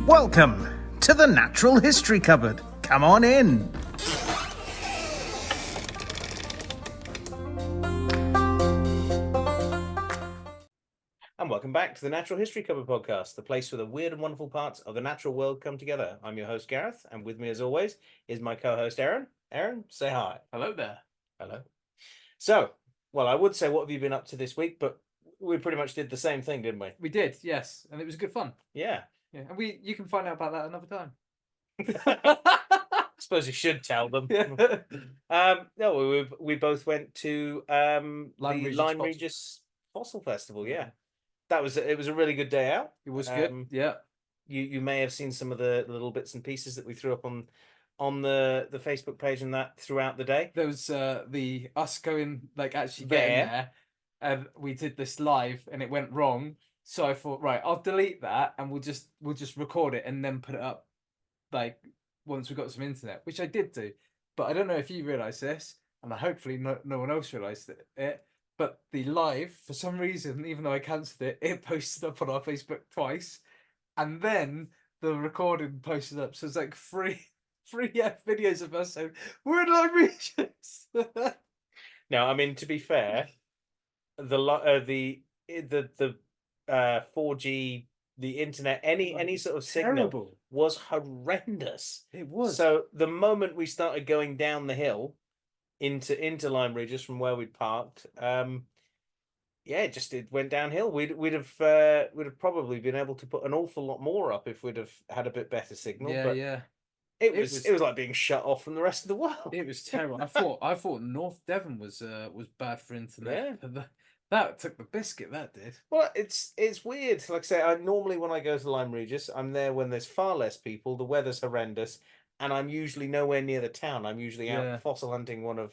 Welcome to the Natural History Cupboard. Come on in. And welcome back to the Natural History Cupboard podcast, the place where the weird and wonderful parts of the natural world come together. I'm your host, Gareth, and with me, as always, is my co-host, Aaron. Aaron, say hi. Hello there. Hello. So, well, I would say, what have you been up to this week? But we pretty much did the same thing, didn't we? We did, yes, and it was good fun. Yeah. Yeah, and you can find out about that another time. I suppose you should tell them. Yeah. No, we both went to the Regis Lyme Fossil. Regis Fossil Festival. Yeah, it was a really good day out. It was good. Yeah. You may have seen some of the little bits and pieces that we threw up on the Facebook page and that throughout the day. There was the us going actually getting there, and we did this live, and it went wrong. So I thought, right, I'll delete that, and we'll just record it and then put it up, once we got some internet, which I did do. But I don't know if you realise this, and hopefully no one else realised it. But the live, for some reason, even though I cancelled it, it posted up on our Facebook twice, and then the recording posted up. So it's like three videos of us saying we're in Lyme Regis. Now, I mean, to be fair, the 4G, the internet, any sort of signal Terrible. was horrendous. It was. So the moment we started going down the hill into Lyme Regis from where we'd parked, it went downhill. We'd have probably been able to put an awful lot more up if we'd have had a bit better signal. Yeah, but yeah. It was like being shut off from the rest of the world. It was terrible. I thought North Devon was bad for internet. Yeah. That took the biscuit. That did. Well, it's weird. Like I say, I normally, when I go to Lyme Regis, I'm there when there's far less people. The weather's horrendous, and I'm usually nowhere near the town. I'm usually out fossil hunting, one of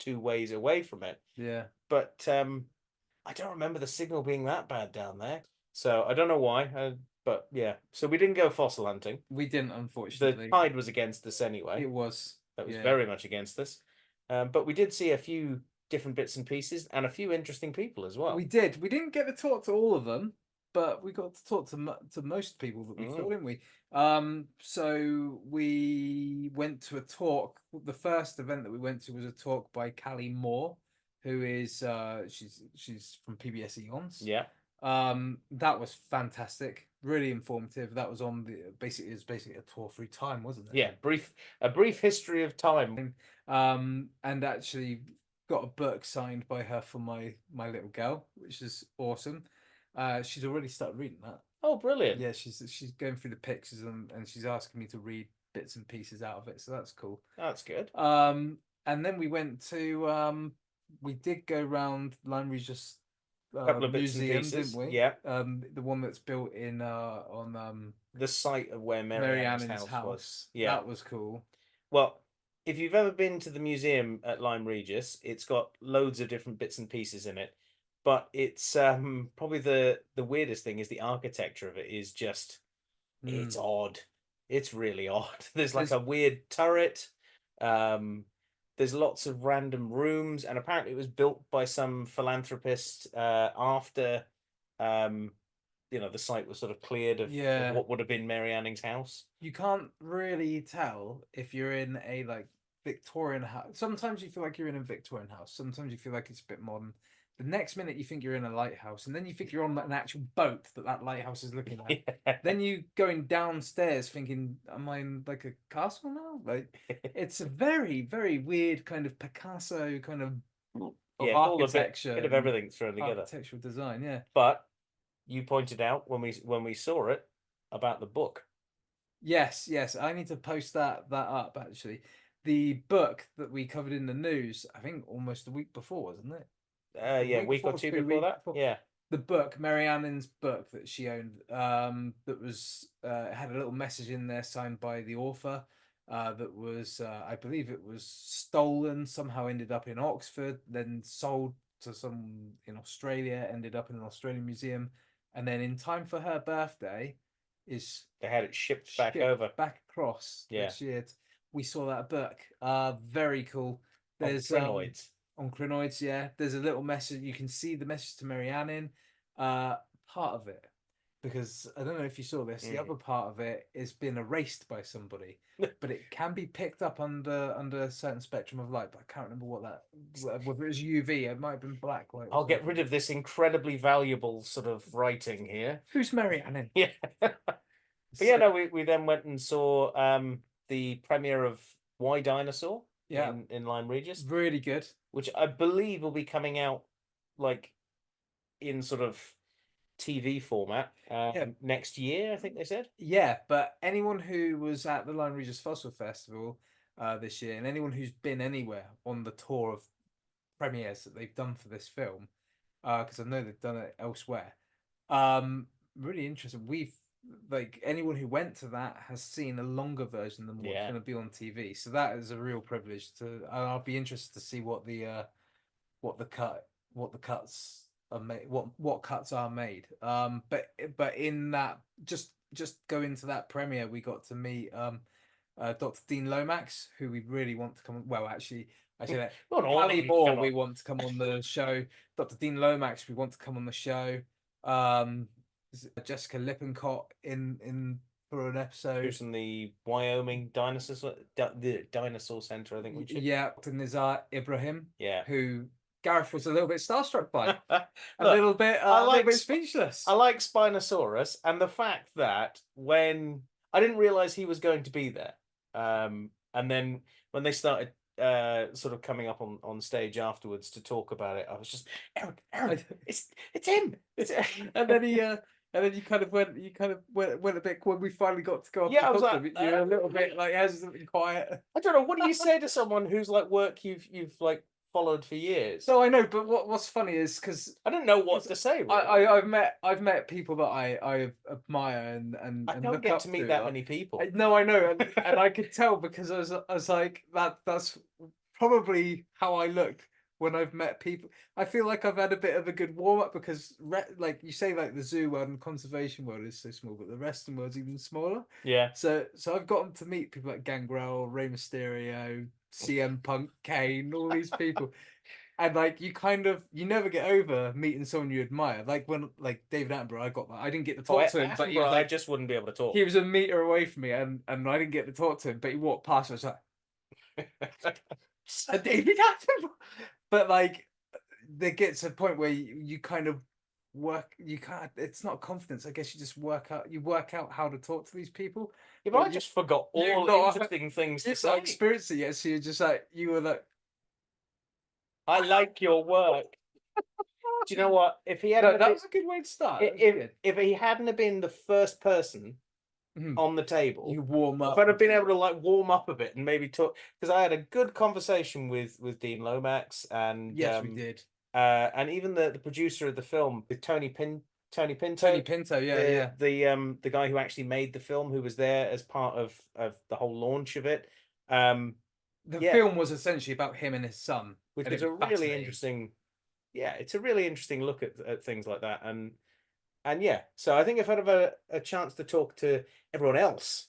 2 ways away from it. Yeah. But I don't remember the signal being that bad down there. So I don't know why. But yeah, so we didn't go fossil hunting. We didn't, unfortunately. The tide was against us anyway. It was. That was very much against us. But we did see a few different bits and pieces and a few interesting people as well. We did. We didn't get to talk to all of them, but we got to talk to most people that we saw, didn't we? So we went to a talk. The first event that we went to was a talk by Callie Moore, who is she's from PBS Eons. Yeah. That was fantastic. Really informative. That was on basically a tour through time, wasn't it? Yeah, a brief history of time. And actually got a book signed by her for my little girl, which is awesome. She's already started reading that. Oh, brilliant. Yeah, she's going through the pictures and she's asking me to read bits and pieces out of it, so that's cool. That's good. And then we went to we did go round Lyme Regis couple of bits museum, and pieces, didn't we? Yeah. The one that's built in on the site of where Mary Ann's house was. Yeah, that was cool. Well, if you've ever been to the museum at Lyme Regis, it's got loads of different bits and pieces in it. But it's probably the weirdest thing is the architecture of it is just it's odd. It's really odd. There's like a weird turret. There's lots of random rooms, and apparently it was built by some philanthropist after the site was sort of cleared of what would have been Mary Anning's house. You can't really tell if you're in a Victorian house. Sometimes you feel like you're in a Victorian house. Sometimes you feel like it's a bit modern. The next minute you think you're in a lighthouse, and then you think you're on an actual boat that lighthouse is looking at. Yeah. Then you going downstairs thinking, am I in a castle now? It's a very, very weird kind of Picasso kind of architecture. A bit of everything thrown together. Architectural design, yeah. But you pointed out when we saw it about the book. Yes, I need to post that up actually. The book that we covered in the news, I think almost a week before, wasn't it? A week or two before that. Yeah. The book, Mary Anning's book that she owned, that was had a little message in there signed by the author. That was, I believe, it was stolen. Somehow ended up in Oxford, then sold to some in Australia. Ended up in an Australian museum, and then in time for her birthday, they had it shipped back across. Yeah. We saw that book. Very cool. There's crinoids. On crinoids, yeah. There's a little message. You can see the message to Mary Anning. Part of it because I don't know if you saw this. The other part of it is been erased by somebody, but it can be picked up under a certain spectrum of light. But I can't remember what that, whether it was UV. It might have been black light. I'll get rid of this incredibly valuable sort of writing here. Who's Mary Ann? Yeah. But yeah, no, we then went and saw the premiere of Why Dinosaur in Lyme Regis. Really good. Which I believe will be coming out like in sort of TV format next year, I think they said. Yeah, but anyone who was at the Lyme Regis Fossil Festival this year, and anyone who's been anywhere on the tour of premieres that they've done for this film, because I know they've done it elsewhere, really interesting. We've like anyone who went to that has seen a longer version than what's going to be on TV, so that is a real privilege. I'll be interested to see what the cuts are made, what cuts are made. But in that, just go into that premiere, we got to meet Dr. Dean Lomax, who we really want to come. Well, actually, I say that. Ali Moore, we want to come on the show. Dr. Dean Lomax, we want to come on the show. Jessica Lippincott in for an episode. Who's in the Wyoming the Dinosaur Center, I think. Yeah, Dr. Nizar Ibrahim. Yeah, who Gareth was a little bit starstruck by, a little bit speechless. I like Spinosaurus, and the fact that when I didn't realize he was going to be there, and then when they started sort of coming up on stage afterwards to talk about it, I was just Aaron, it's him. And then he. And then you kind of went a bit when we finally got to go up. Yeah, I was like, you were a little bit like hesitant and quiet. I don't know. What do you say to someone who's like work you've like followed for years? So I know, but what's funny is because I don't know what to say. Really. I've met people that I admire and I don't get to meet that many people. No, I know, and I could tell because I was like that's probably how I look when I've met people. I feel like I've had a bit of a good warm up because, like you say, like the zoo world and conservation world is so small, but the rest of the world's even smaller. Yeah. So I've gotten to meet people like Gangrel, Rey Mysterio, CM Punk, Kane, all these people, and like you never get over meeting someone you admire. Like when David Attenborough, I didn't get to talk to him, but he was I just wouldn't be able to talk. He was a meter away from me, and I didn't get to talk to him, but he walked past. I was like, David Attenborough. But like, there gets a point where you kind of work. You can't. It's not confidence. I guess you just work out how to talk to these people. Yeah, but I just forgot all the interesting things to say. Experience it yet, so you're just like you were like. I like your work. Do you know what? If he had that was a good way to start. If he hadn't have been the first person on the table, you warm up. If I'd have been able to like warm up a bit and maybe talk, because I had a good conversation with Dean Lomax and yes, we did, and even the producer of the film with Tony Pinto. Tony Pinto, yeah, the guy who actually made the film, who was there as part of the whole launch of it. The film was essentially about him and his son, which is a really interesting. Yeah, it's a really interesting look at things like that, and yeah, so I think if I'd have a chance to talk to everyone else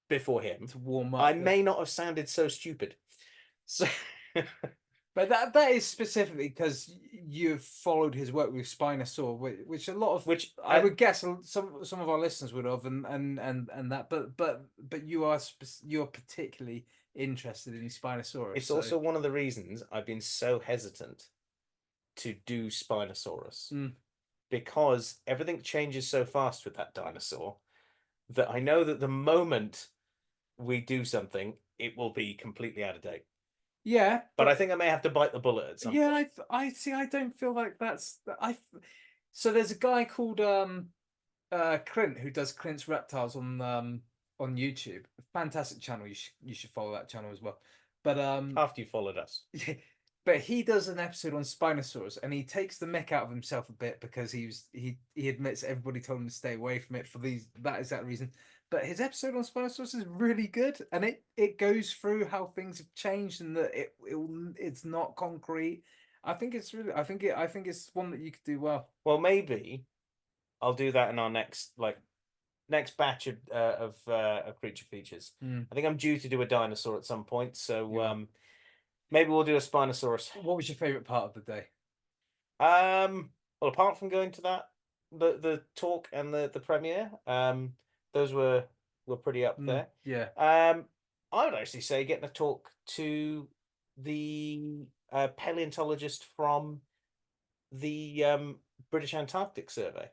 before him to warm up, I may not have sounded so stupid. So, but that is specifically because you've followed his work with Spinosaur, which I would guess some of our listeners would have, and that, but you're particularly interested in Spinosaurus. It's also one of the reasons I've been so hesitant to do Spinosaurus. Because everything changes so fast with that dinosaur that I know that the moment we do something, it will be completely out of date. Yeah, but I think I may have to bite the bullet at some point. Yeah, I see. I don't feel like that's. So there's a guy called Clint who does Clint's Reptiles on YouTube. Fantastic channel. You should follow that channel as well. But after you followed us. But he does an episode on Spinosaurus, and he takes the mick out of himself a bit because he admits everybody told him to stay away from it for that exact reason. But his episode on Spinosaurus is really good, and it goes through how things have changed and that it's not concrete. I think it's one that you could do well. Well, maybe I'll do that in our next batch of creature features. I think I'm due to do a dinosaur at some point, so maybe we'll do a Spinosaurus. What was your favorite part of the day? Well, apart from going to that the talk and the premiere. Those were pretty up there. Yeah. I would actually say getting to talk to the paleontologist from the British Antarctic Survey.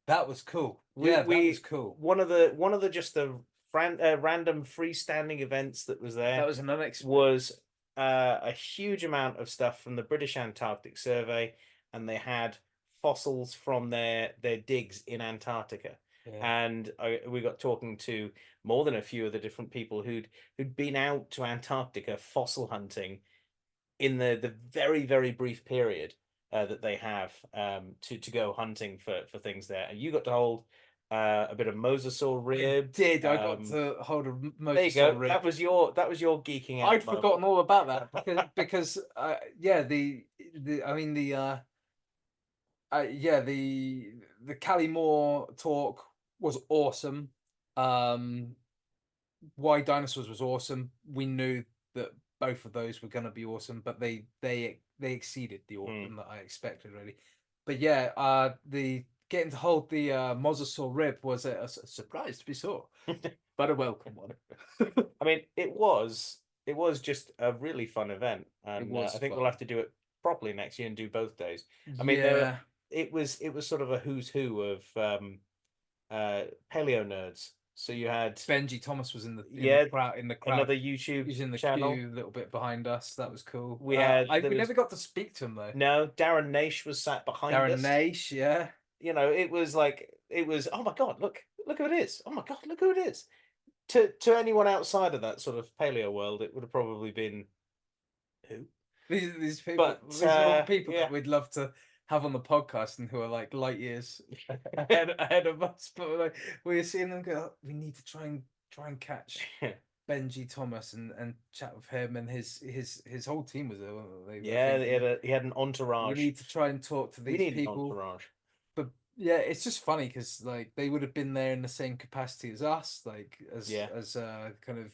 That was cool. That was cool. One of the just the random freestanding events that was there. That was an unexpected. Was a huge amount of stuff from the British Antarctic Survey, and they had fossils from their digs in Antarctica. Yeah. And we got talking to more than a few of the different people who'd been out to Antarctica fossil hunting in the very, very brief period that they have to go hunting for things there. And you got to hold a bit of mosasaur rib. I got to hold a mosasaur there you go. rib. That was your geeking out. I'd forgotten all about that because yeah, the Callymore talk was awesome. Why Dinosaurs was awesome. We knew that both of those were going to be awesome, but they exceeded the awesome that I expected, really. But yeah, the getting to hold the mosasaur rib was a surprise to be sure, but a welcome one. I mean, it was just a really fun event, and I think we'll have to do it properly next year and do both days. I mean, it was sort of a who's who of paleo nerds. So you had Benji Thomas was in the crowd, another YouTube He's in the channel, queue, a little bit behind us. That was cool. We had we never got to speak to him though. No, Darren Naish was sat behind us. Darren Naish, yeah. You know, it was oh my god, look who it is. Oh my god, look who it is. To anyone outside of that sort of paleo world, it would have probably been who? These people, these are all people that we'd love to have on the podcast and who are like light years ahead of us, but we're seeing them go, we need to try and catch Benji Thomas and chat with him, and his whole team was there. He had an entourage. We need to try and talk to these people. An entourage. But yeah, it's just funny because like they would have been there in the same capacity as us, like as kind of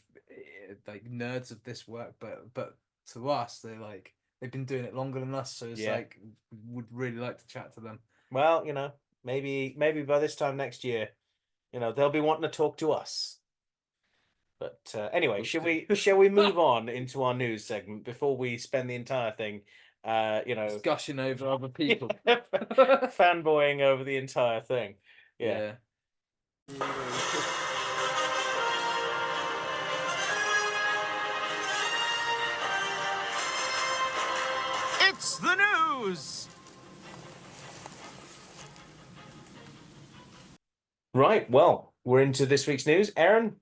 like nerds of this work, but to us they've been doing it longer than us, so it's like would really like to chat to them. Well, maybe by this time next year, they'll be wanting to talk to us. But anyway, shall we move on into our news segment before we spend the entire thing gushing over other people, fanboying over the entire thing? Yeah. It's the news! Right, well, we're into this week's news. Aaron,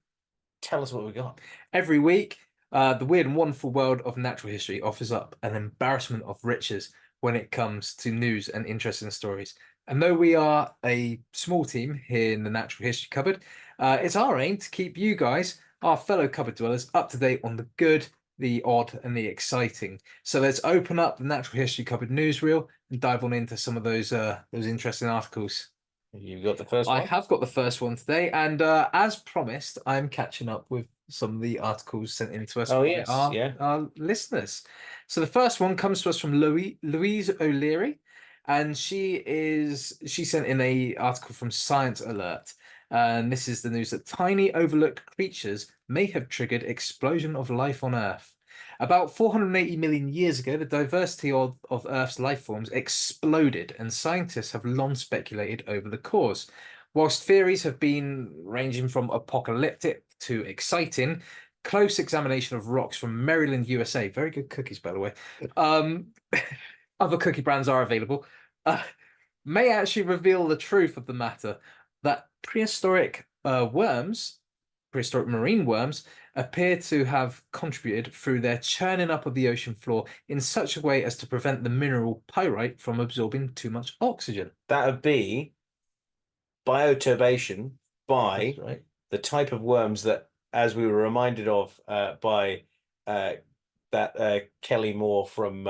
tell us what we got. Every week, the weird and wonderful world of natural history offers up an embarrassment of riches when it comes to news and interesting stories. And though we are a small team here in the Natural History Cupboard, it's our aim to keep you guys, our fellow cupboard dwellers, up to date on the good, the odd, and the exciting. So let's open up the Natural History Cupboard newsreel and dive on into some of those interesting articles. You've got the first one? I have got the first one today, and as promised, I'm catching up with some of the articles sent in to us by our listeners. So the first one comes to us from Louise O'Leary, and she sent in an article from Science Alert, and this is the news that tiny overlooked creatures may have triggered explosion of life on Earth. About 480 million years ago, the diversity of Earth's life forms exploded, and scientists have long speculated over the cause. Whilst theories have been ranging from apocalyptic to exciting, close examination of rocks from Maryland, USA, very good cookies, by the way, other cookie brands are available, may actually reveal the truth of the matter, that prehistoric marine worms, appear to have contributed through their churning up of the ocean floor in such a way as to prevent the mineral pyrite from absorbing too much oxygen. That would be bioturbation by the type of worms that, as we were reminded of by that Kelly Moore from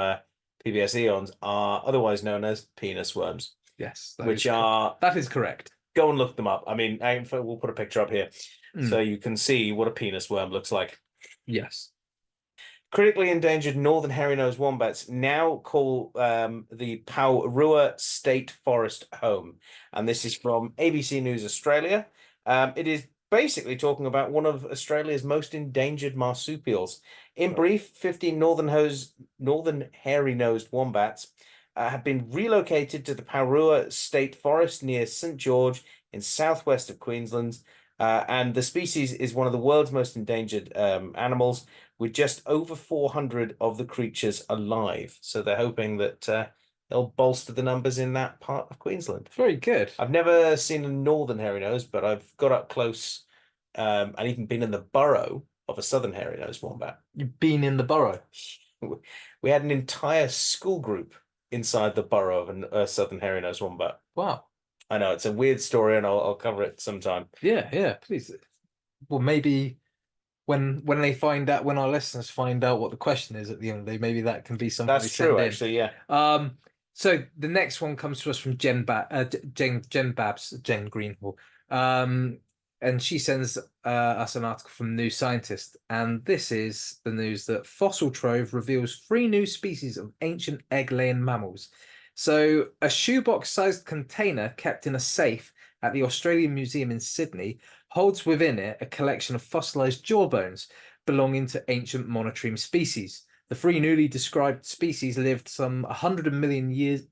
PBS Eons, are otherwise known as penis worms. Yes, that is correct. Go and look them up. I mean, we'll put a picture up here so you can see what a penis worm looks like. Yes. Critically endangered northern hairy-nosed wombats now call the Paurua State Forest home. And this is from ABC News Australia. It is basically talking about one of Australia's most endangered marsupials. In brief, 15 northern hairy-nosed wombats have been relocated to the Paurua State Forest near St. George in southwest of Queensland. And the species is one of the world's most endangered animals, with just over 400 of the creatures alive. So they're hoping that they'll bolster the numbers in that part of Queensland. Very good. I've never seen a northern hairy-nosed, but I've got up close and even been in the burrow of a southern hairy-nosed wombat. You've been in the burrow? We had an entire school group inside the burrow of a southern hairy-nosed wombat. Wow. I know, it's a weird story, and I'll cover it sometime. Yeah, please. Well, maybe when they find out, when our listeners find out what the question is at the end of the day, maybe that can be something. That's true, actually, yeah. So the next one comes to us from Jen Babs, Jen Greenhall. And she sends us an article from New Scientist, and this is the news that fossil trove reveals 3 new species of ancient egg-laying mammals. So a shoebox-sized container kept in a safe at the Australian Museum in Sydney holds within it a collection of fossilized jawbones belonging to ancient monotremes species. The 3 newly described species lived some 100 million years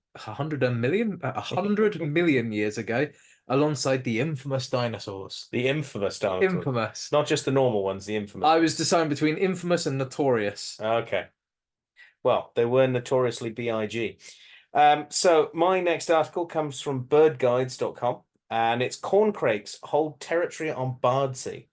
ago, alongside the infamous dinosaurs. The infamous dinosaurs. Infamous. Not just the normal ones, the infamous. I was deciding between infamous and notorious. Okay. Well, they were notoriously BIG. So my next article comes from birdguides.com, and it's corncrakes hold territory on Bardsey.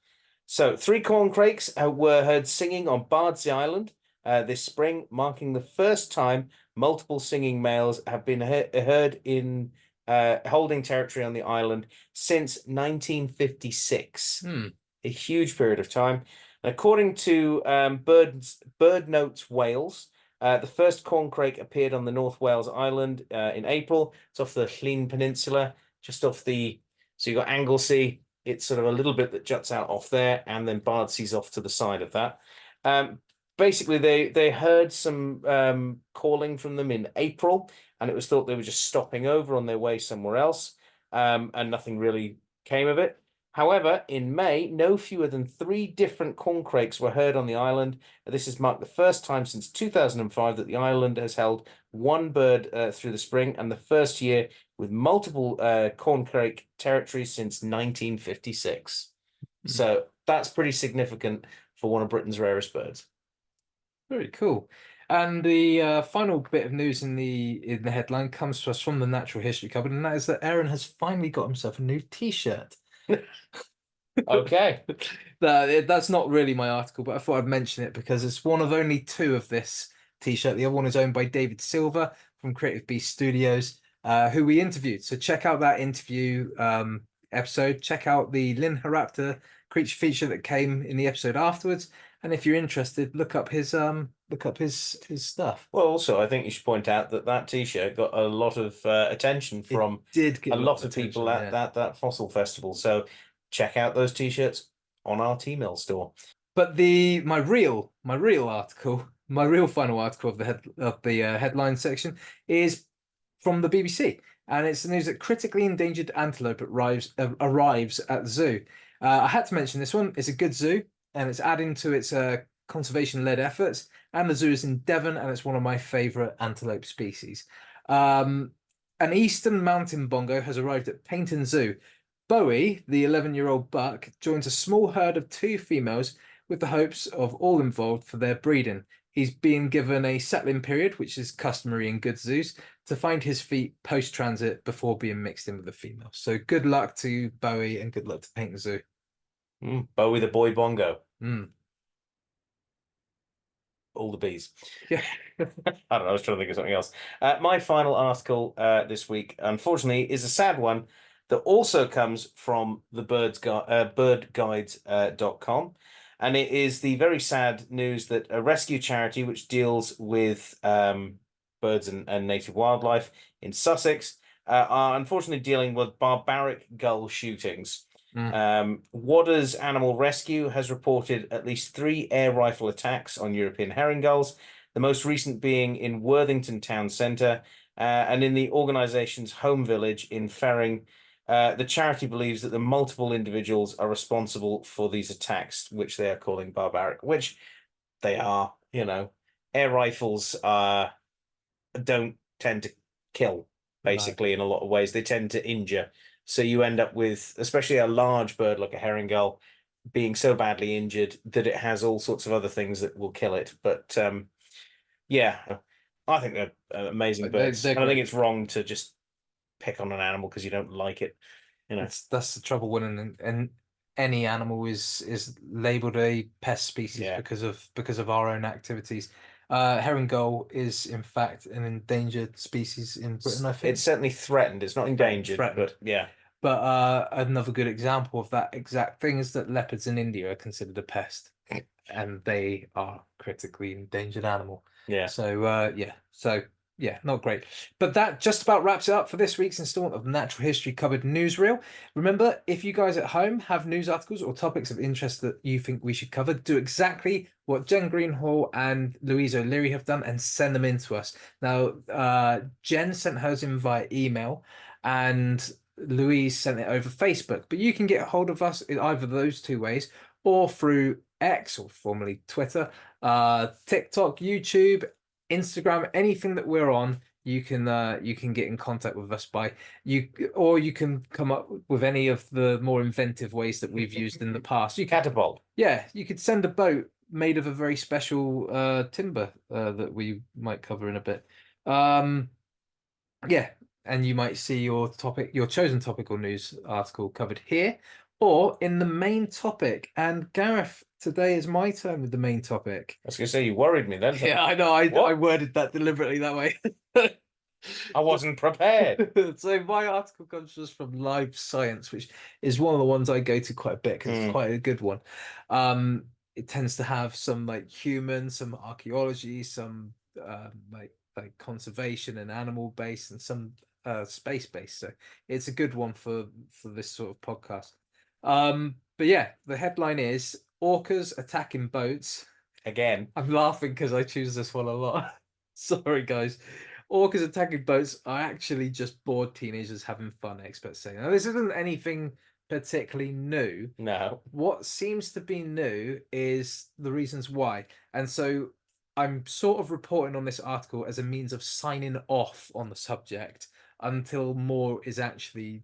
So 3 corncrakes were heard singing on Bardsey Island this spring, marking the first time multiple singing males have been heard in holding territory on the island since 1956. A huge period of time. According to Bird Notes Wales, the first corncrake appeared on the North Wales Island in April. It's off the Llŷn Peninsula, just off the. So you've got Anglesey. It's sort of a little bit that juts out off there, and then Bardsey's off to the side of that. Basically, they heard some calling from them in April, and it was thought they were just stopping over on their way somewhere else, and nothing really came of it. However, in May, no fewer than 3 different corncrakes were heard on the island. This has marked the first time since 2005 that the island has held 1 bird through the spring, and the first year with multiple corncrake territories since 1956. So that's pretty significant for one of Britain's rarest birds. Very cool. And the final bit of news in the headline comes to us from the Natural History Cupboard, and that is that Aaron has finally got himself a new T-shirt. Okay. That's not really my article, but I thought I'd mention it because it's one of only 2 of this T-shirt. The other one is owned by David Silver from Creative Beast Studios, who we interviewed. So check out that interview episode. Check out the Linharaptor creature feature that came in the episode afterwards. And if you're interested, look up his stuff. Well, also, I think you should point out that T-shirt got a lot of attention from a lot of people at that fossil festival. So check out those T-shirts on our T-Mill store. But my real final article of the headline section is from the BBC, and it's the news that critically endangered antelope arrives at the zoo. I had to mention this one. It's a good zoo, and it's adding to its conservation-led efforts. And the zoo is in Devon, and it's one of my favourite antelope species. An eastern mountain bongo has arrived at Paignton Zoo. Bowie, the 11-year-old buck, joins a small herd of 2 females with the hopes of all involved for their breeding. He's being given a settling period, which is customary in good zoos, to find his feet post-transit before being mixed in with the female. So good luck to Bowie and good luck to Paignton Zoo. Bowie the boy bongo. All the bees. Yeah. I don't know, I was trying to think of something else. My final article this week, unfortunately, is a sad one that also comes from the birdguides.com. And it is the very sad news that a rescue charity which deals with birds and native wildlife in Sussex are unfortunately dealing with barbaric gull shootings. Wadder's Animal Rescue has reported at least 3 air rifle attacks on European herring gulls, the most recent being in Worthington Town Centre and in the organisation's home village in Ferring. The charity believes that the multiple individuals are responsible for these attacks, which they are calling barbaric, which they are. Air rifles don't tend to kill, basically, in a lot of ways. They tend to injure. So you end up with, especially a large bird like a herring gull, being so badly injured that it has all sorts of other things that will kill it. But yeah, I think they're amazing birds. They're And I think great. it's wrong to just pick on an animal because you don't like it. That's the trouble when and any animal is labeled a pest species because of our own activities. Herring gull is in fact an endangered species in Britain, I think. It's certainly threatened. It's not endangered, but yeah. But another good example of that exact thing is that leopards in India are considered a pest, and they are critically endangered animal. Yeah. So yeah, not great. But that just about wraps it up for this week's installment of Natural History Cupboard Newsreel. Remember, if you guys at home have news articles or topics of interest that you think we should cover, do exactly what Jen Greenhall and Louise O'Leary have done and send them in to us. Now, Jen sent hers in via email and Louise sent it over Facebook, but you can get a hold of us in either of those two ways or through X, or formerly Twitter, TikTok, YouTube, Instagram, anything that we're on. You can get in contact with us by or you can come up with any of the more inventive ways that we've used in the past. You catapult. Yeah, you could send a boat made of a very special timber that we might cover in a bit. Yeah, and you might see your chosen topical news article covered here or in the main topic. And Gareth, today is my turn with the main topic. I was going to say, you worried me then. Yeah, I know. I worded that deliberately that way. I wasn't prepared. So my article comes just from Live Science, which is one of the ones I go to quite a bit because it's quite a good one. It tends to have some like human, some archaeology, some like conservation and animal based, and some space based. So it's a good one for this sort of podcast. But yeah, the headline is orcas attacking boats. Again, I'm laughing because I choose this one a lot. Sorry, guys. Orcas attacking boats are actually just bored teenagers having fun, experts say. Now, this isn't anything particularly new. No. What seems to be new is the reasons why. And so I'm sort of reporting on this article as a means of signing off on the subject until more is actually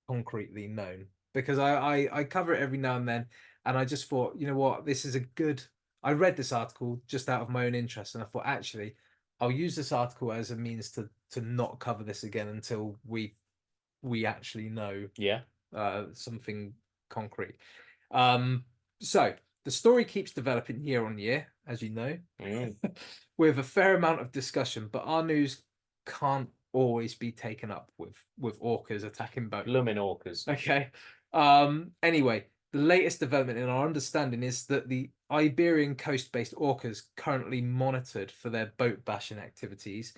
concretely known. Because I cover it every now and then, and I just thought, you know what, this is a good... I read this article just out of my own interest, and I thought, actually, I'll use this article as a means to not cover this again until we actually know something concrete. So the story keeps developing year on year, as you know, with a fair amount of discussion, but our news can't always be taken up with orcas attacking boats. Blooming orcas. Okay. Anyway, the latest development in our understanding is that the Iberian coast-based orcas currently monitored for their boat bashing activities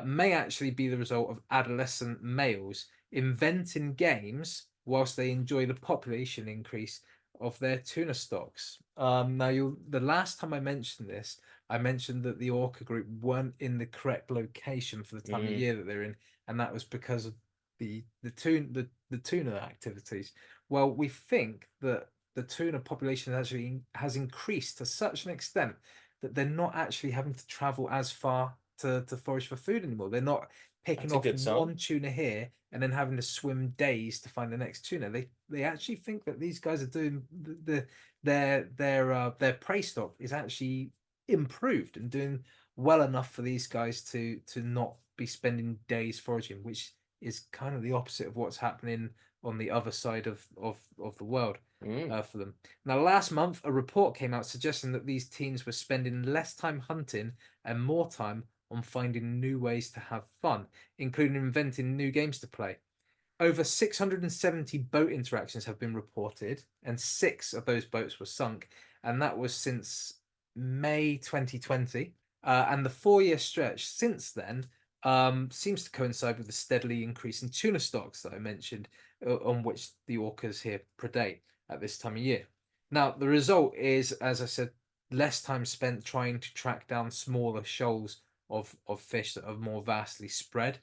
may actually be the result of adolescent males inventing games whilst they enjoy the population increase of their tuna stocks. Now, the last time I mentioned this, I mentioned that the orca group weren't in the correct location for the time of year that they're in, and that was because of the tuna activities. Well, we think that the tuna population actually has increased to such an extent that they're not actually having to travel as far to forage for food anymore. They're not picking off one tuna here and then having to swim days to find the next tuna. They actually think that these guys are doing their prey stock is actually improved and doing well enough for these guys to not be spending days foraging, which is kind of the opposite of what's happening on the other side of the world for them. Now, last month, a report came out suggesting that these teens were spending less time hunting and more time on finding new ways to have fun, including inventing new games to play. Over 670 boat interactions have been reported, and 6 of those boats were sunk, and that was since May 2020. And the 4-year stretch since then seems to coincide with the steadily increasing tuna stocks that I mentioned, on which the orcas here predate at this time of year. Now, the result is, as I said, less time spent trying to track down smaller shoals of fish that are more vastly spread,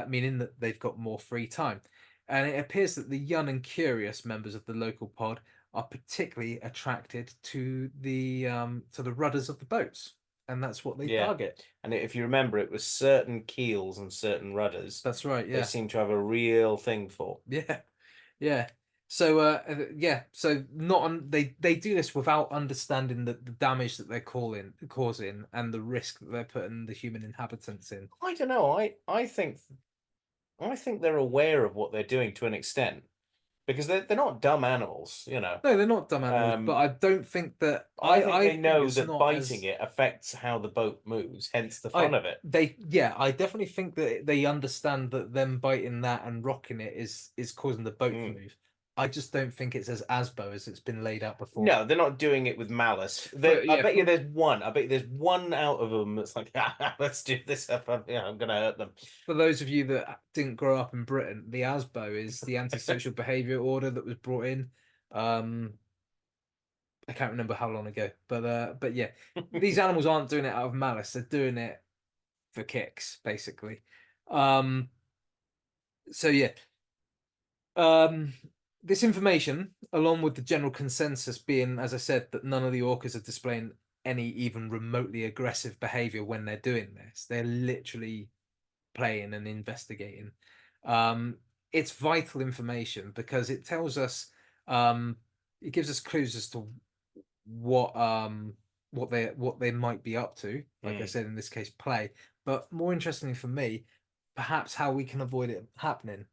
meaning that they've got more free time. And it appears that the young and curious members of the local pod are particularly attracted to the rudders of the boats, and that's what they target. And if you remember, it was certain keels and certain rudders. That's right. Yeah. They seem to have a real thing for. Yeah. Yeah. So so not on they do this without understanding the damage that they're causing and the risk that they're putting the human inhabitants in. I don't know. I think they're aware of what they're doing to an extent, because they're not dumb animals, you know. No, they're not dumb animals, but I don't think that I think they know it's that not biting it affects how the boat moves, hence the fun of it. I definitely think that they understand that them biting that and rocking it is causing the boat to move. I just don't think it's as asbo as it's been laid out before. No, they're not doing it with malice. I bet you there's one. I bet you there's one out of them that's like, let's do this up. I'm going to hurt them. For those of you that didn't grow up in Britain, the ASBO is the antisocial behaviour order that was brought in. I can't remember how long ago, but yeah, these animals aren't doing it out of malice. They're doing it for kicks, basically. So yeah. This information, along with the general consensus being, as I said, that none of the orcas are displaying any even remotely aggressive behavior when they're doing this. They're literally playing and investigating. It's vital information because it tells us, it gives us clues as to what they might be up to. Like I said, in this case, play. But more interestingly for me, perhaps how we can avoid it happening.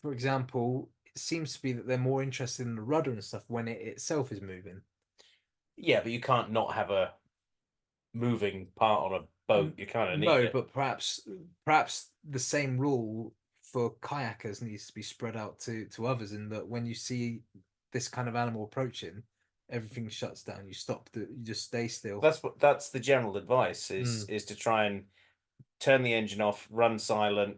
For example, it seems to be that they're more interested in the rudder and stuff when it itself is moving. Yeah, but you can't not have a moving part on a boat. You kind of need it. No, but perhaps the same rule for kayakers needs to be spread out to others, in that when you see this kind of animal approaching, everything shuts down. You stop. You just stay still. That's the general advice is to try and turn the engine off, run silent.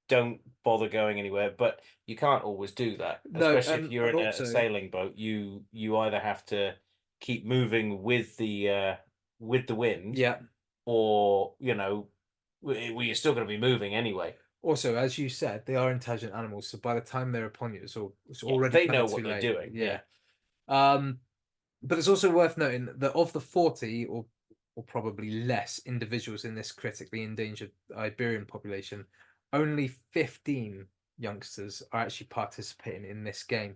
Don't bother going anywhere. But you can't always do that, especially if you're in a sailing boat. You either have to keep moving with the wind, yeah, or you're still going to be moving anyway. Also, as you said, they are intelligent animals, so by the time they're upon you, it's already they know what they're doing. Yeah. But it's also worth noting that of the 40 or probably less individuals in this critically endangered Iberian population, only 15 youngsters are actually participating in this game.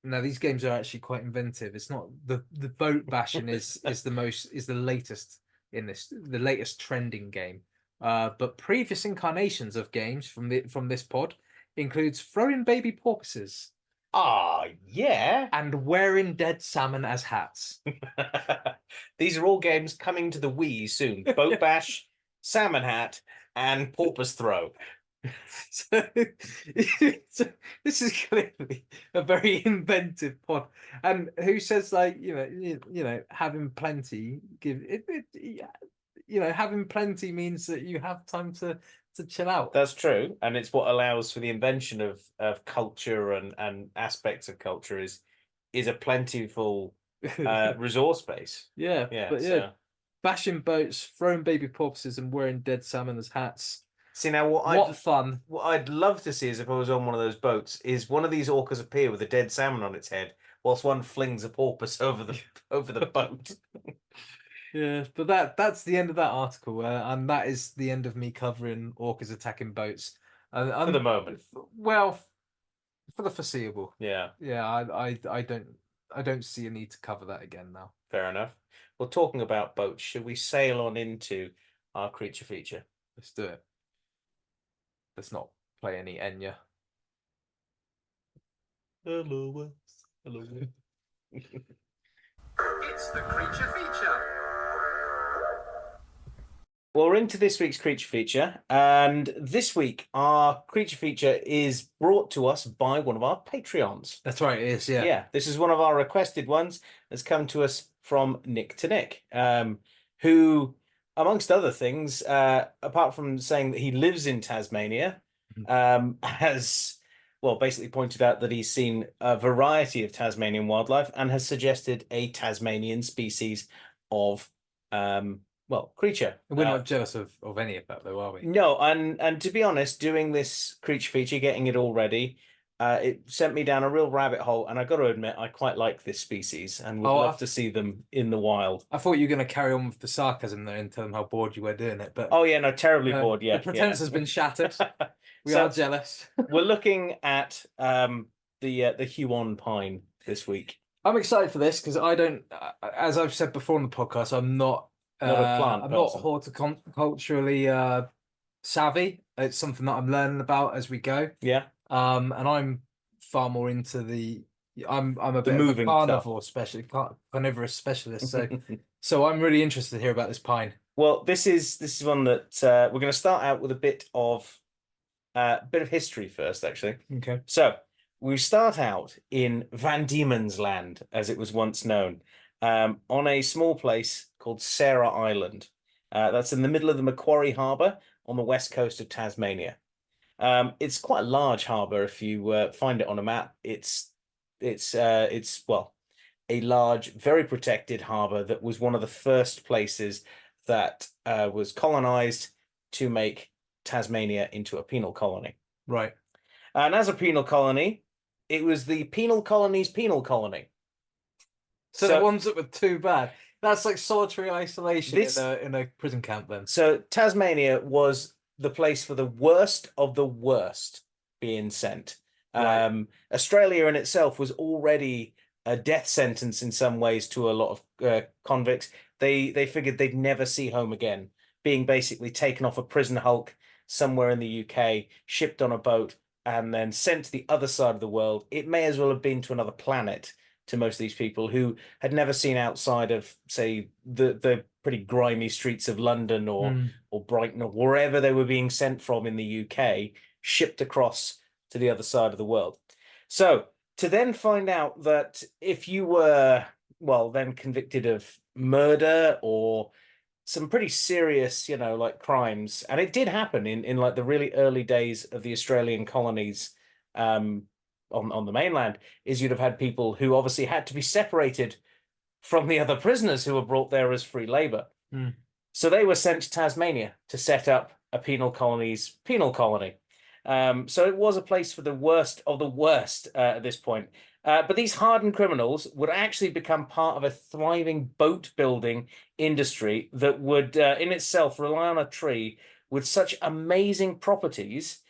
Now these games are actually quite inventive. It's not the boat bashing is the latest in this, the latest trending game. But previous incarnations of games from this pod includes throwing baby porpoises. Yeah. And wearing dead salmon as hats. These are all games coming to the Wii soon. Boat bash, salmon hat, and porpoise throw. So this is clearly a very inventive pod. And who says, like, having plenty having plenty means that you have time to chill out. That's true, and it's what allows for the invention of culture and aspects of culture is a plentiful resource base. Yeah, but bashing boats, throwing baby porpoises, and wearing dead salmon as hats. See, now what fun! What I'd love to see is, if I was on one of those boats, is one of these orcas appear with a dead salmon on its head, whilst one flings a porpoise over the boat. Yeah, but that's the end of that article, and that is the end of me covering orcas attacking boats. For the moment. Well, for the foreseeable. Yeah. Yeah, I don't see a need to cover that again now. Fair enough. Well, talking about boats, should we sail on into our creature feature? Let's do it. Let's not play any Enya. Hello. It's the creature feature. Well, we're into this week's creature feature, and this week our creature feature is brought to us by one of our Patreons. That's right, it is, yeah. Yeah, this is one of our requested ones that's come to us from Nick to Nick, who amongst other things, apart from saying that he lives in Tasmania, has, well, basically pointed out that he's seen a variety of Tasmanian wildlife and has suggested a Tasmanian species of, well, creature. We're not jealous of any of that, though, are we? No, and to be honest, doing this creature feature, getting it all ready, it sent me down a real rabbit hole, and I got to admit, I quite like this species and would love to see them in the wild. I thought you were going to carry on with the sarcasm there and tell them how bored you were doing it, but oh yeah, no, terribly bored. Yeah, the pretense has been shattered. We So, are jealous. We're looking at the Huon pine this week. I'm excited for this because I don't, as I've said before on the podcast, I'm not a plant I'm person. not horticulturally savvy. It's something that I'm learning about as we go. Yeah. And I'm far more into I'm a bit of a carnivorous specialist. So I'm really interested to hear about this pine. Well, this is one that we're going to start out with a bit of history first, actually. Okay. So we start out in Van Diemen's Land, as it was once known, on a small place called Sarah Island. That's in the middle of the Macquarie Harbour on the west coast of Tasmania. It's quite a large harbour if you find it on a map. It's well, a large, very protected harbour that was one of the first places that was colonized to make Tasmania into a penal colony. Right. And as a penal colony, it was the penal colony's penal colony. So the ones that were too bad. That's like solitary isolation in a prison camp then. So Tasmania was the place for the worst of the worst being sent. Right. Australia in itself was already a death sentence in some ways to a lot of convicts. They figured they'd never see home again, being basically taken off a prison hulk somewhere in the UK, shipped on a boat, and then sent to the other side of the world. It may as well have been to another planet to most of these people who had never seen outside of, say, the pretty grimy streets of London or Brighton or wherever they were being sent from in the UK, shipped across to the other side of the world. So to then find out that if you were, well, then convicted of murder or some pretty serious, like crimes, and it did happen in like the really early days of the Australian colonies, on the mainland, is you'd have had people who obviously had to be separated from the other prisoners who were brought there as free labor. So they were sent to Tasmania to set up a penal colony's penal colony. So it was a place for the worst of the worst at this point. But these hardened criminals would actually become part of a thriving boat building industry that would in itself rely on a tree with such amazing properties,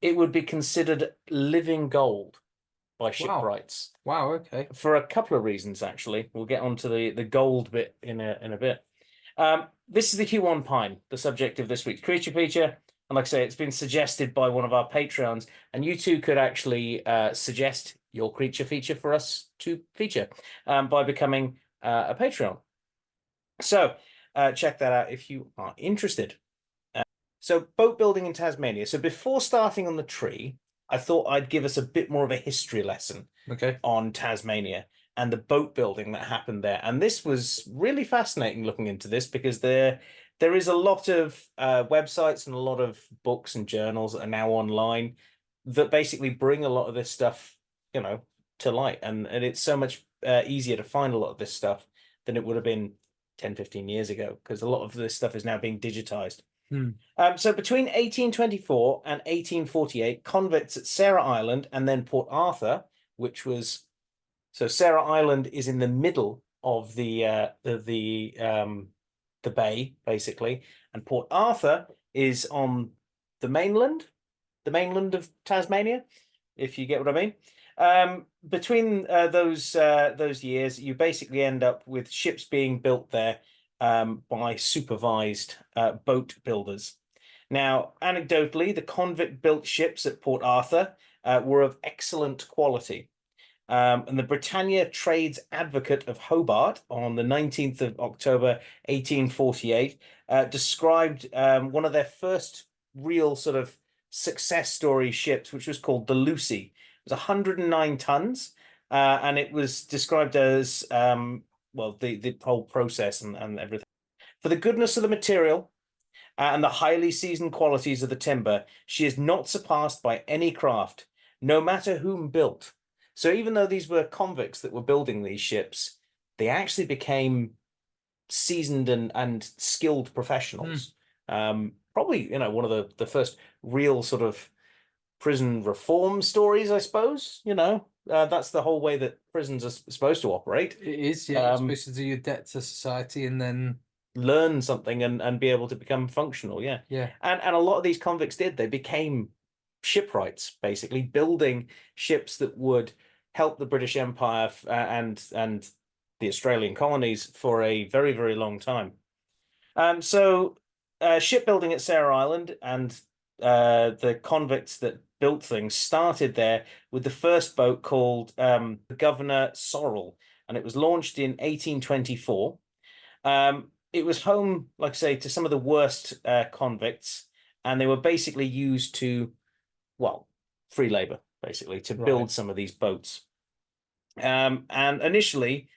it would be considered living gold by shipwrights. Wow, okay. For a couple of reasons, actually. We'll get onto the gold bit in a bit. This is the Huon pine, the subject of this week's creature feature. And like I say, it's been suggested by one of our Patreons, and you too could actually suggest your creature feature for us to feature by becoming a Patreon. So check that out if you are interested. So boat building in Tasmania. So before starting on the tree, I thought I'd give us a bit more of a history lesson on Tasmania and the boat building that happened there. And this was really fascinating looking into this because there is a lot of websites and a lot of books and journals that are now online that basically bring a lot of this stuff, to light. And it's so much easier to find a lot of this stuff than it would have been 10, 15 years ago, because a lot of this stuff is now being digitized. So between 1824 and 1848, convicts at Sarah Island and then Port Arthur, which was, so Sarah Island is in the middle of the bay, basically, and Port Arthur is on the mainland of Tasmania, if you get what I mean. Between those years, you basically end up with ships being built there by supervised boat builders. Now, anecdotally, the convict-built ships at Port Arthur were of excellent quality. And the Britannia Trades Advocate of Hobart on the 19th of October, 1848, described one of their first real sort of success story ships, which was called the Lucy. It was 109 tons, and it was described as, well, the whole process and everything. For the goodness of the material and the highly seasoned qualities of the timber, she is not surpassed by any craft, no matter whom built. So even though these were convicts that were building these ships, they actually became seasoned and skilled professionals. Probably, one of the first real sort of prison reform stories, I suppose. That's the whole way that prisons are supposed to operate. It is, yeah. You're supposed to do your debt to society and then learn something and be able to become functional. Yeah. Yeah. And a lot of these convicts did. They became shipwrights, basically building ships that would help the British Empire and the Australian colonies for a very, very long time. So shipbuilding at Sarah Island and the convicts that built things started there with the first boat called the Governor Sorrel, and it was launched in 1824. It was home, like I say, to some of the worst convicts, and they were basically used to, free labor, basically, to build some of these boats. And initially,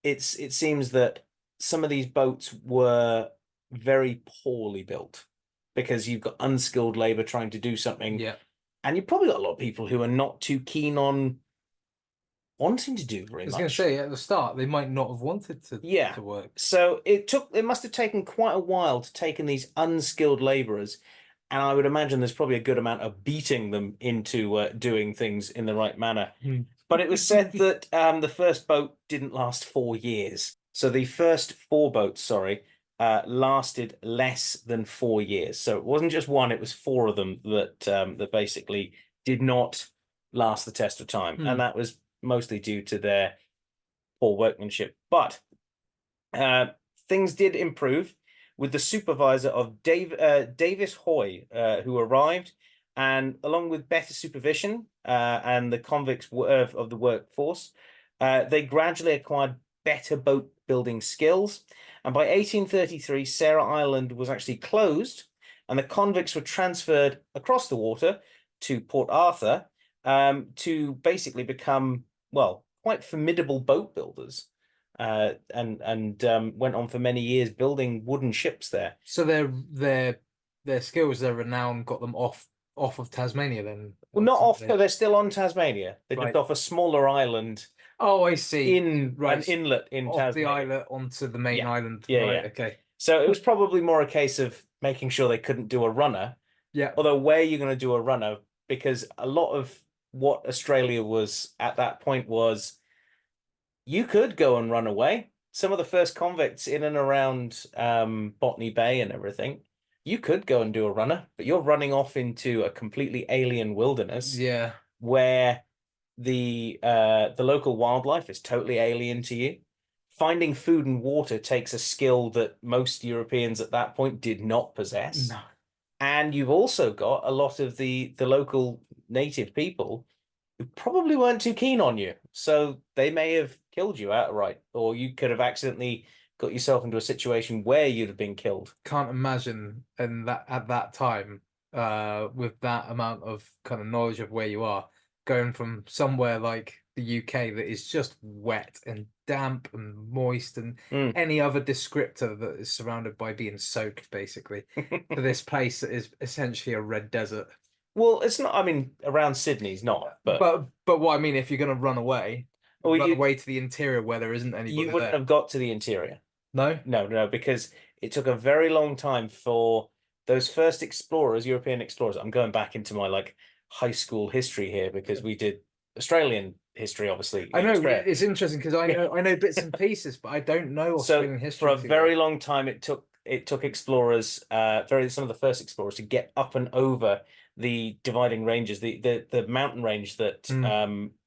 it seems that some of these boats were very poorly built because you've got unskilled labor trying to do something. Yeah. And you've probably got a lot of people who are not too keen on wanting to do very much. I was going to say, at the start, they might not have wanted to work. So it must have taken quite a while to take in these unskilled laborers. And I would imagine there's probably a good amount of beating them into doing things in the right manner. But it was said that the first boat didn't last 4 years. So the first 4 boats, lasted less than 4 years. So it wasn't just one; it was 4 of them that basically did not last the test of time, and that was mostly due to their poor workmanship. But things did improve with the supervisor of Davis Hoy, who arrived, and along with better supervision and the convicts of the workforce, they gradually acquired better boat building skills. And by 1833, Sarah Island was actually closed, and the convicts were transferred across the water to Port Arthur to basically become, quite formidable boat builders, and went on for many years building wooden ships there. So their skills, their renown, got them off of Tasmania then? Well, not off. They're still on Tasmania. They're just off a smaller island. Oh, I see. In an inlet in off Tasmania. the islet onto the main island. Yeah. Okay. So it was probably more a case of making sure they couldn't do a runner. Yeah. Although where are you going to do a runner? Because a lot of what Australia was at that point was you could go and run away. Some of the first convicts in and around Botany Bay and everything, you could go and do a runner, but you're running off into a completely alien wilderness. Yeah. Where the local wildlife is totally alien to you. Finding food and water takes a skill that most Europeans at that point did not possess. No. And you've also got a lot of the local native people who probably weren't too keen on you. So they may have killed you outright, or you could have accidentally got yourself into a situation where you'd have been killed. Can't imagine at that time, with that amount of kind of knowledge of where you are, going from somewhere like the UK that is just wet and damp and moist and any other descriptor that is surrounded by being soaked, basically, to this place that is essentially a red desert. Well, it's not. I mean, around Sydney's not, but what I mean, if you're going to run away, run away to the interior where there isn't anybody. You wouldn't have got to the interior. No, because it took a very long time for those first explorers, European explorers. I'm going back into my high school history here because we did Australian history, obviously. I know it's interesting because I know bits and pieces, but I don't know Australian history. For a very long time, it took explorers, some of the first explorers, to get up and over the dividing ranges, the mountain range that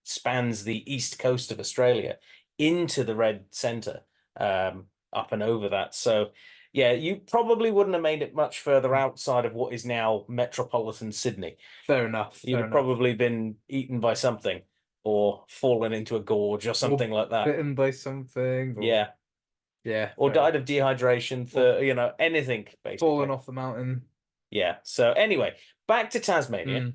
spans the east coast of Australia into the red centre, up and over that. So yeah, you probably wouldn't have made it much further outside of what is now metropolitan Sydney. Fair enough. You'd have probably been eaten by something or fallen into a gorge or something like that. Bitten by something. Yeah. Or died of dehydration, anything, basically. Fallen off the mountain. Yeah. So anyway, back to Tasmania.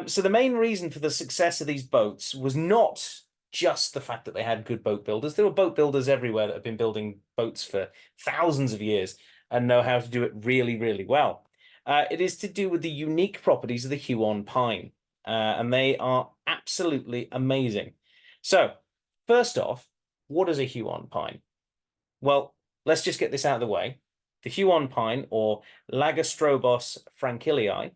So the main reason for the success of these boats was not just the fact that they had good boat builders. There were boat builders everywhere that have been building boats for thousands of years and know how to do it really, really well. It is to do with the unique properties of the Huon pine, and they are absolutely amazing. So, first off, what is a Huon pine? Well, let's just get this out of the way. The Huon pine, or Lagostrobos frankilii,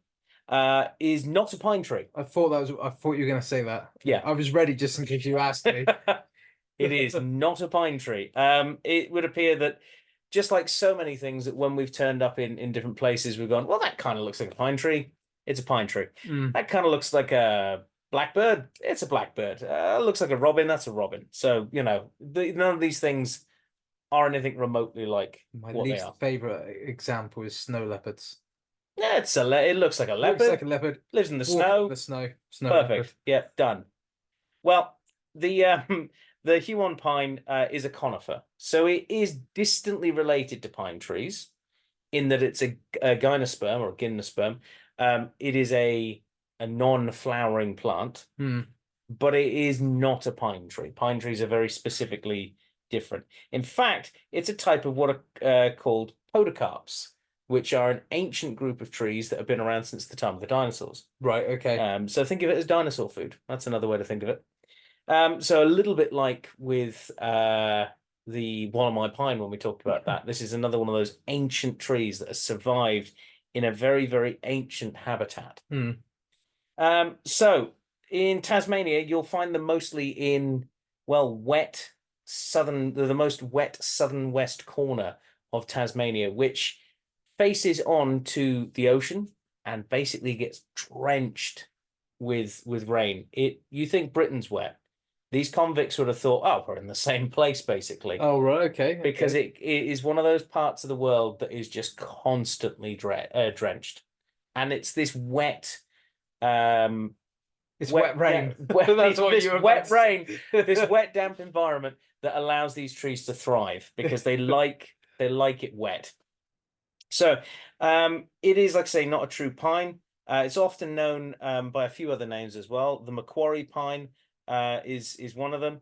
is not a pine tree. I thought you were going to say that. Yeah. I was ready just in case you asked me. It is not a pine tree. It would appear that just like so many things that when we've turned up in different places, we've gone, well, that kind of looks like a pine tree. It's a pine tree. That kind of looks like a blackbird. It's a blackbird. Looks like a robin. That's a robin. So, you know, none of these things are anything remotely like My what they least are. favorite example is snow leopards. Yeah, it looks like a leopard. Looks like a leopard. Lives in the Walk snow. in the snow. Snow Perfect. leopard. Yeah, done. Well, the Huon pine is a conifer, so it is distantly related to pine trees in that it's a gymnosperm or a gymnosperm. It is a non-flowering plant, but it is not a pine tree. Pine trees are very specifically different. In fact, it's a type of what are called podocarps, which are an ancient group of trees that have been around since the time of the dinosaurs. Right, okay. So think of it as dinosaur food. That's another way to think of it. So a little bit like with the Wollemi pine when we talked about that. This is another one of those ancient trees that has survived in a very, very ancient habitat. So in Tasmania, you'll find them mostly in, well, wet southern, the most wet southern west corner of Tasmania, which faces on to the ocean and basically gets drenched with rain. You think Britain's wet. These convicts would have thought, oh, we're in the same place, basically. Oh, right, okay. Because it is one of those parts of the world that is just constantly drenched. And it's this wet... it's wet rain. That's what you were wet rain. This wet, damp environment that allows these trees to thrive because they like it wet. So it is, like I say, not a true pine. It's often known by a few other names as well. The Macquarie pine is one of them.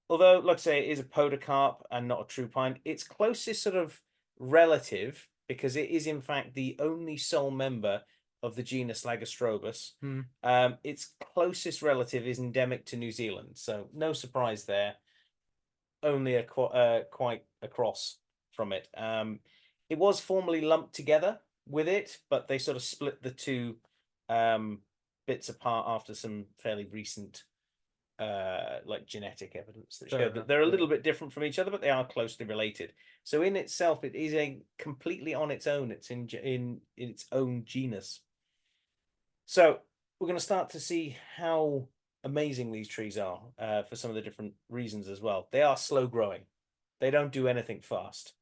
Although, like I say, it is a podocarp and not a true pine. Its closest sort of relative, because it is in fact the only sole member of the genus Lagostrobus. Its closest relative is endemic to New Zealand, so no surprise there. Only quite across from it. It was formerly lumped together with it, but they sort of split the two bits apart after some fairly recent like genetic evidence that showed that they're a little bit different from each other, but they are closely related. So in itself, it is a completely on its own. It's in its own genus. So we're going to start to see how amazing these trees are for some of the different reasons as well. They are slow growing. They don't do anything fast.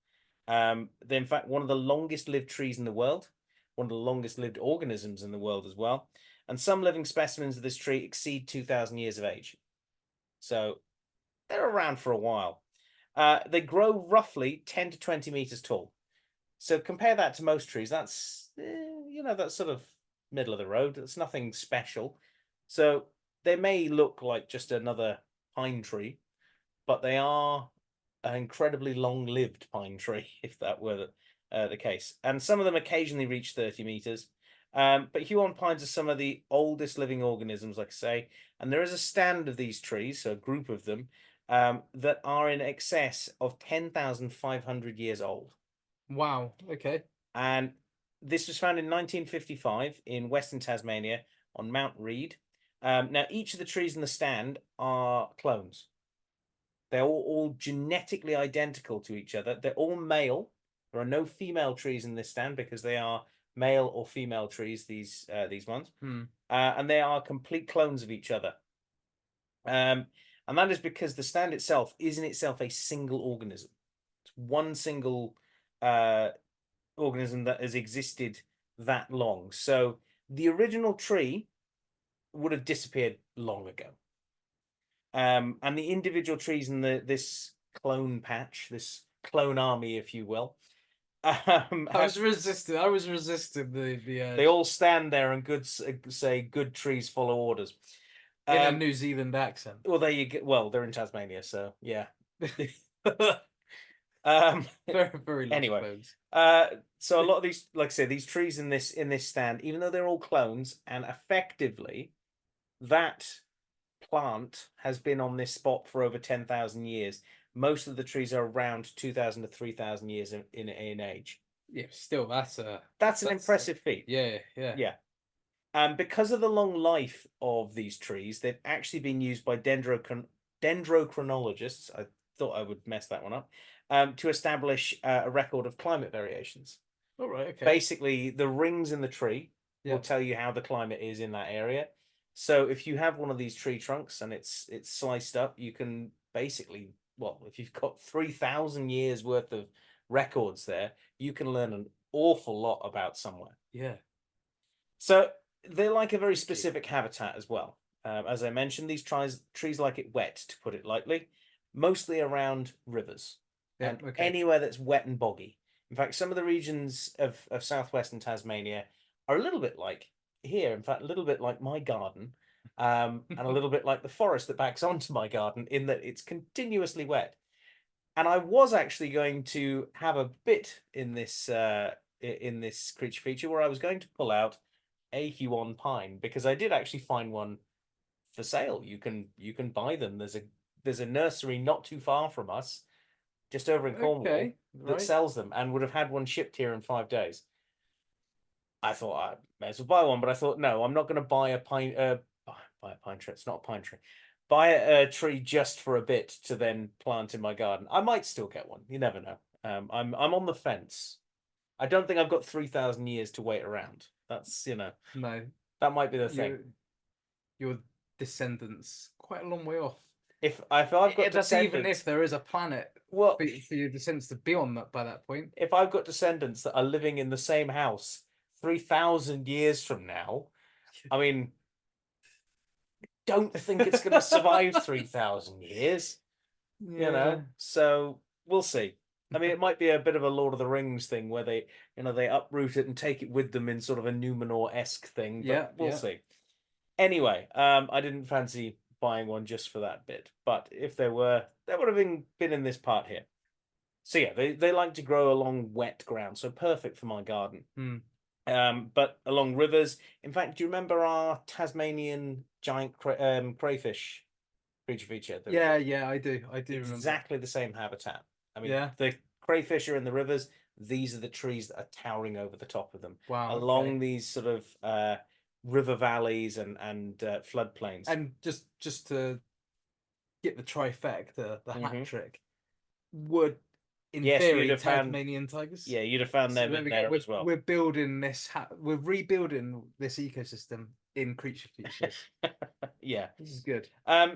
They're in fact one of the longest lived trees in the world, one of the longest lived organisms in the world as well. And some living specimens of this tree exceed 2,000 years of age. So they're around for a while. They grow roughly 10 to 20 meters tall. So compare that to most trees. That's, that's sort of middle of the road. It's nothing special. So they may look like just another pine tree, but they are an incredibly long-lived pine tree, if that were the case. And some of them occasionally reach 30 meters. But Huon pines are some of the oldest living organisms, like I say, and there is a stand of these trees, so a group of them, that are in excess of 10,500 years old. Wow, okay. And this was found in 1955 in Western Tasmania on Mount Reed. Now, each of the trees in the stand are clones. They're all genetically identical to each other. They're all male. There are no female trees in this stand because they are male or female trees, these ones. And they are complete clones of each other. And that is because the stand itself is in itself a single organism. It's one single organism that has existed that long. So the original tree would have disappeared long ago. And the individual trees in this clone patch, this clone army, if you will, I was resisting the they all stand there and good trees follow orders. In a New Zealand accent. Well, there you go. Well, they're in Tasmania, so yeah. Very, very lost Anyway, clones. so a lot of these, like I say, these trees in this stand, even though they're all clones, and effectively that plant has been on this spot for over 10,000 years. Most of the trees are around 2,000 to 3,000 years in age. Yeah, still that's an impressive feat. Yeah. Yeah. Because of the long life of these trees, they've actually been used by dendrochronologists. I thought I would mess that one up. To establish a record of climate variations. All right. Okay. Basically, the rings in the tree will tell you how the climate is in that area. So if you have one of these tree trunks and it's sliced up, you can basically, well, if you've got 3,000 years worth of records there, you can learn an awful lot about somewhere. Yeah. So they like a very specific habitat as well. As I mentioned, these trees like it wet, to put it lightly, mostly around rivers and anywhere that's wet and boggy. In fact, some of the regions of southwestern Tasmania are a little bit like here. In fact, a little bit like my garden, and a little bit like the forest that backs onto my garden, in that it's continuously wet. And I was actually going to have a bit in this creature feature where I was going to pull out a Huon pine, because I did actually find one for sale. You can buy them. There's a nursery not too far from us, just over in Cornwall, that sells them, and would have had one shipped here in 5 days. I thought I may as well buy one, but I thought, no, I'm not going to buy a pine. Buy a pine tree. It's not a pine tree. Buy a tree just for a bit to then plant in my garden. I might still get one. You never know. I'm on the fence. I don't think I've got 3,000 years to wait around. That's, no, that might be the thing. Your descendants quite a long way off. If I've got descendants, even if there is a planet, well, for your descendants to be on that by that point. If I've got descendants that are living in the same house 3,000 years from now, I mean, don't think it's going to survive 3,000 years. So we'll see. I mean, it might be a bit of a Lord of the Rings thing where they uproot it and take it with them in sort of a Numenor-esque thing, but we'll see. Anyway, I didn't fancy buying one just for that bit, but if there were, there would have been in this part here. So yeah, they like to grow along wet ground, so perfect for my garden. But along rivers. In fact, do you remember our Tasmanian giant crayfish creature feature? Yeah, I do. I do remember. Exactly the same habitat. I mean, the crayfish are in the rivers. These are the trees that are towering over the top of them. Wow. Along these sort of river valleys and floodplains. And just to get the trifecta, the hat trick, would in theory Tasmanian tigers. Yeah, you'd have found them in there as well. We're building this. We're rebuilding this ecosystem in creature features. Yeah, this is good.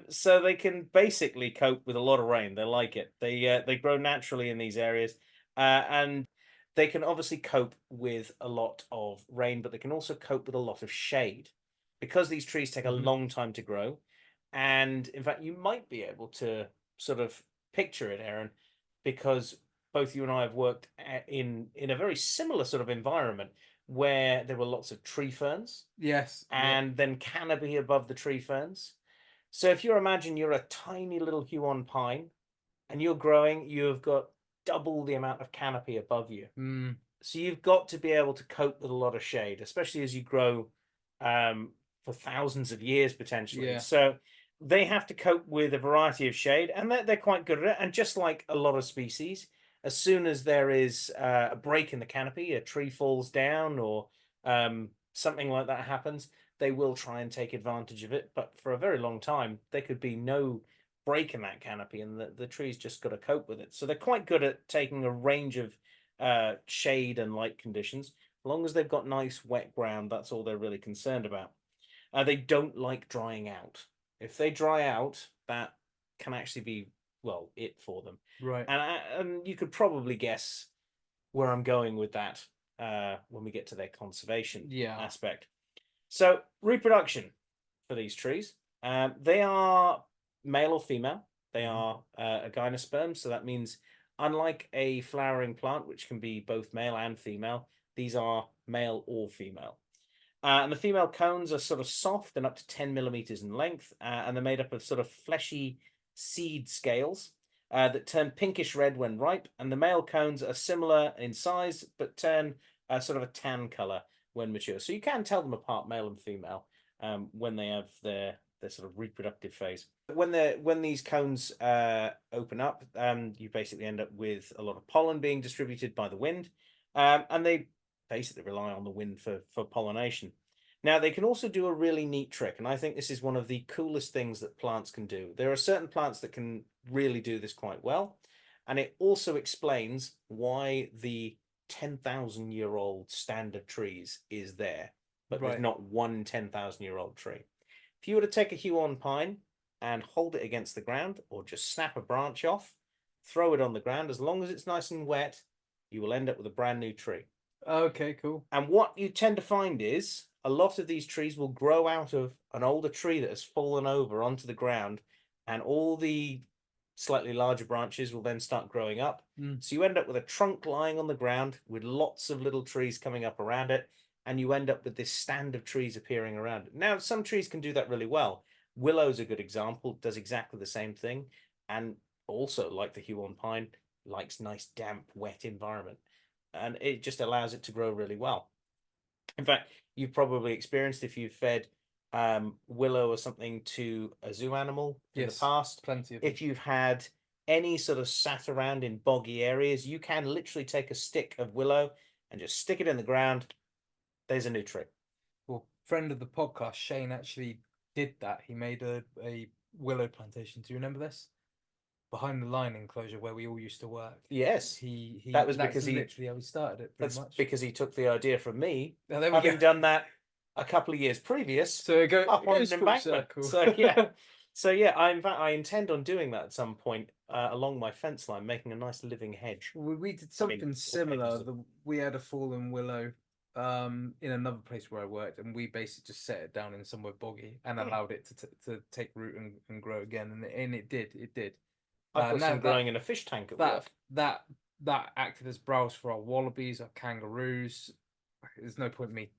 So they can basically cope with a lot of rain. They like it. They grow naturally in these areas, and they can obviously cope with a lot of rain, but they can also cope with a lot of shade, because these trees take a long time to grow. And in fact, you might be able to sort of picture it, Aaron, because both you and I have worked in a very similar sort of environment where there were lots of tree ferns. Yes. And then canopy above the tree ferns. So if you imagine you're a tiny little Huon pine and you're growing, you've got double the amount of canopy above you. So you've got to be able to cope with a lot of shade, especially as you grow for thousands of years potentially. Yeah. So they have to cope with a variety of shade, and they're quite good at it. And just like a lot of species, as soon as there is a break in the canopy, a tree falls down or something like that happens, they will try and take advantage of it. But for a very long time, there could be no break in that canopy, and the tree's just got to cope with it. So they're quite good at taking a range of shade and light conditions. As long as they've got nice wet ground, that's all they're really concerned about. They don't like drying out. If they dry out, that can actually be, well, it for them. Right. And you could probably guess where I'm going with that when we get to their conservation aspect. So reproduction for these trees, they are male or female. They are a gynosperm, so that means unlike a flowering plant, which can be both male and female, these are male or female. And the female cones are sort of soft and up to 10 millimeters in length, and they're made up of sort of fleshy seed scales that turn pinkish red when ripe. And the male cones are similar in size, but turn sort of a tan color when mature. So you can tell them apart, male and female, when they have their sort of reproductive phase. When these cones open up, you basically end up with a lot of pollen being distributed by the wind, and they basically rely on the wind for pollination. Now, they can also do a really neat trick, and I think this is one of the coolest things that plants can do. There are certain plants that can really do this quite well, and it also explains why the 10,000-year-old stand of trees is there, but there's not one 10,000-year-old tree. If you were to take a Huon pine and hold it against the ground, or just snap a branch off, throw it on the ground, as long as it's nice and wet, you will end up with a brand new tree. Okay, cool. And what you tend to find is a lot of these trees will grow out of an older tree that has fallen over onto the ground, and all the slightly larger branches will then start growing up. So you end up with a trunk lying on the ground with lots of little trees coming up around it, and you end up with this stand of trees appearing around it. Now, some trees can do that really well. Willow's a good example, does exactly the same thing, and also, like the Huon pine, likes nice, damp, wet environment. And it just allows it to grow really well. In fact, you've probably experienced, if you've fed willow or something to a zoo animal in the past, plenty of them. if you've had any sort of sat around in boggy areas, you can literally take a stick of willow and just stick it in the ground. There's a new tree. Well, friend of the podcast, Shane, actually did that. He made a willow plantation. Do you remember this? Behind the line enclosure where we all used to work. Yes, that's literally how he started it. Pretty much because he took the idea from me, now, there we having go. done that a couple of years previous. So it up on goes an full embankment. circle. So yeah, I intend on doing that at some point along my fence line, making a nice living hedge. We did something similar. We had a fallen willow in another place where I worked, and we basically just set it down in somewhere boggy and allowed it to take root and grow again, and it did. I've got some growing in a fish tank at work. That acted as browse for our wallabies, our kangaroos. There's no point me.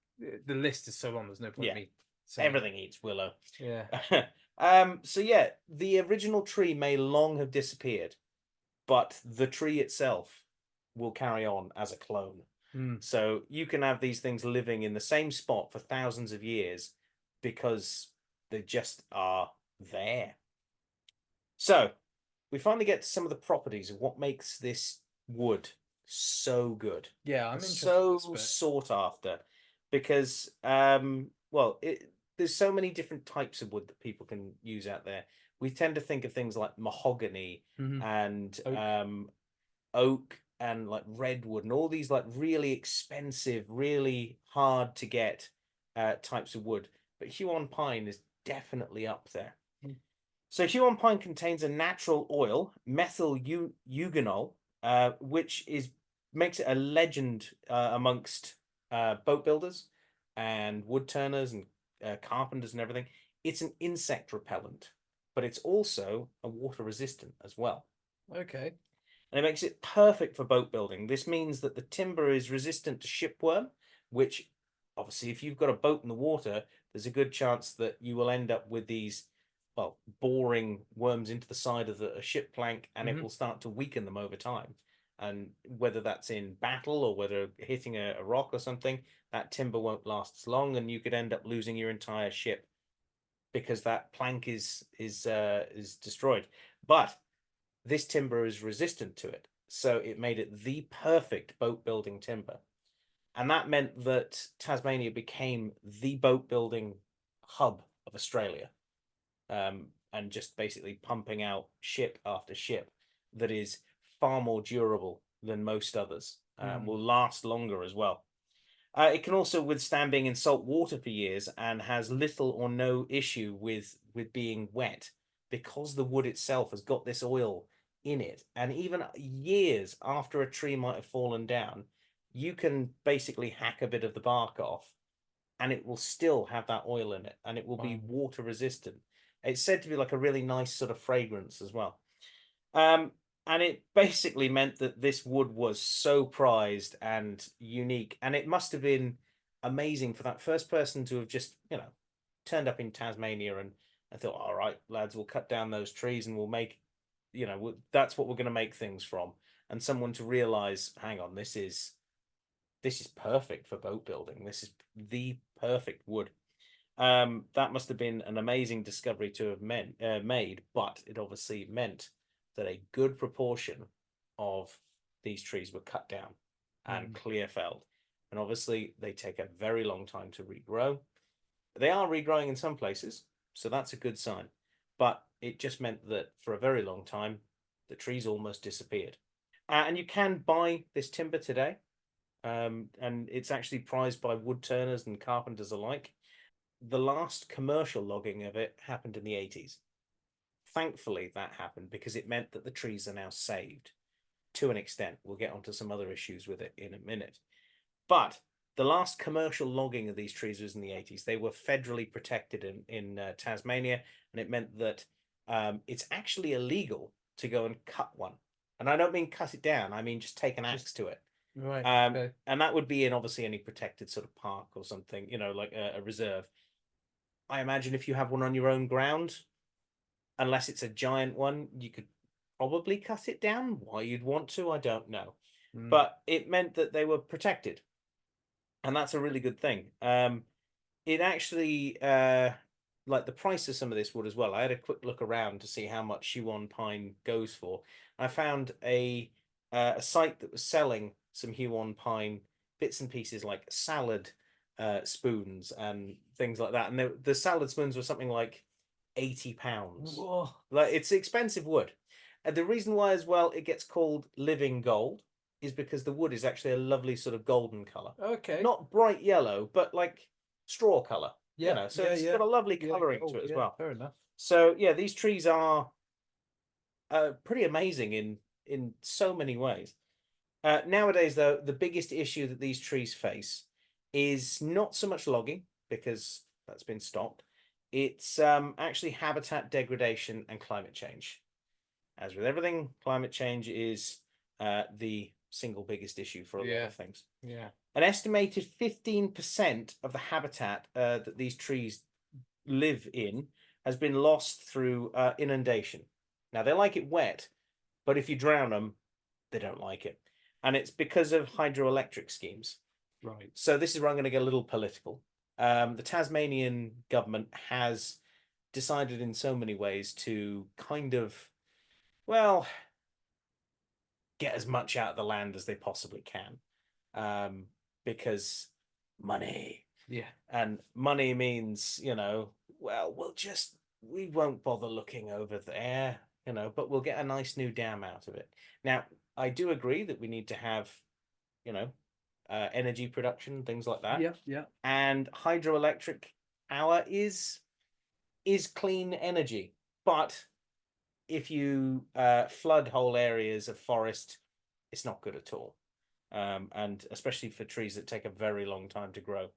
The list is so long. There's no point me saying everything eats willow. Yeah. So yeah, the original tree may long have disappeared, but the tree itself will carry on as a clone. So you can have these things living in the same spot for thousands of years because they just are there. So we finally get to some of the properties of what makes this wood so good. Yeah, I'm interested. So sought after, because there's so many different types of wood that people can use out there. We tend to think of things like mahogany and oak and like redwood and all these like really expensive, really hard to get types of wood. But Huon pine is definitely up there. So Huon pine contains a natural oil, methyl eugenol, which makes it a legend amongst boat builders and wood turners and carpenters and everything. It's an insect repellent, but it's also a water resistant as well. Okay. And it makes it perfect for boat building. This means that the timber is resistant to shipworm, which obviously if you've got a boat in the water, there's a good chance that you will end up with these boring worms into the side of a ship plank, and it will start to weaken them over time. And whether that's in battle or whether hitting a rock or something, that timber won't last as long, and you could end up losing your entire ship because that plank is destroyed. But this timber is resistant to it, so it made it the perfect boat building timber. And that meant that Tasmania became the boat building hub of Australia. And just basically pumping out ship after ship that is far more durable than most others, will last longer as well. It can also withstand being in salt water for years and has little or no issue with being wet because the wood itself has got this oil in it. And even years after a tree might have fallen down, you can basically hack a bit of the bark off and it will still have that oil in it, and it will be water resistant. It's said to be like a really nice sort of fragrance as well. And it basically meant that this wood was so prized and unique, and it must have been amazing for that first person to have just, turned up in Tasmania and thought, all right, lads, we'll cut down those trees and we'll make, that's what we're going to make things from. And someone to realize, hang on, this is perfect for boat building. This is the perfect wood. That must have been an amazing discovery to have made, but it obviously meant that a good proportion of these trees were cut down and clear felled. And obviously, they take a very long time to regrow. They are regrowing in some places, so that's a good sign. But it just meant that for a very long time, the trees almost disappeared. And you can buy this timber today, and it's actually prized by wood turners and carpenters alike. The last commercial logging of it happened in the 80s. Thankfully, that happened because it meant that the trees are now saved to an extent. We'll get onto some other issues with it in a minute. But the last commercial logging of these trees was in the 80s. They were federally protected in Tasmania, and it meant that it's actually illegal to go and cut one. And I don't mean cut it down, I mean just take an axe to it. Right. Okay. And that would be in obviously any protected sort of park or something, like a reserve. I imagine if you have one on your own ground, unless it's a giant one, you could probably cut it down. Why you'd want to, I don't know. But it meant that they were protected. And that's a really good thing. It actually, like the price of some of this wood as well. I had a quick look around to see how much Huon pine goes for. I found a site that was selling some Huon pine bits and pieces like salad spoons and things like that. And the salad spoons were something like £80. Whoa. Like, it's expensive wood. And the reason why as well it gets called living gold is because the wood is actually a lovely sort of golden color. Okay. Not bright yellow, but like straw color. Yeah. So it's got a lovely coloring to it as well. Fair enough. So yeah, these trees are pretty amazing in so many ways. Nowadays, though, the biggest issue that these trees face is not so much logging, because that's been stopped. It's actually habitat degradation and climate change. As with everything, climate change is the single biggest issue for a lot of things. Yeah. An estimated 15% of the habitat that these trees live in has been lost through inundation. Now, they like it wet, but if you drown them, they don't like it. And it's because of hydroelectric schemes. Right. So this is where I'm going to get a little political. The Tasmanian government has decided in so many ways to kind of, well, get as much out of the land as they possibly can, because money. Yeah. And money means, well, we won't bother looking over there, but we'll get a nice new dam out of it. Now, I do agree that we need to have, energy production, things like that. Yeah. Yeah. And hydroelectric power is clean energy. But if you flood whole areas of forest, it's not good at all. And especially for trees that take a very long time to grow.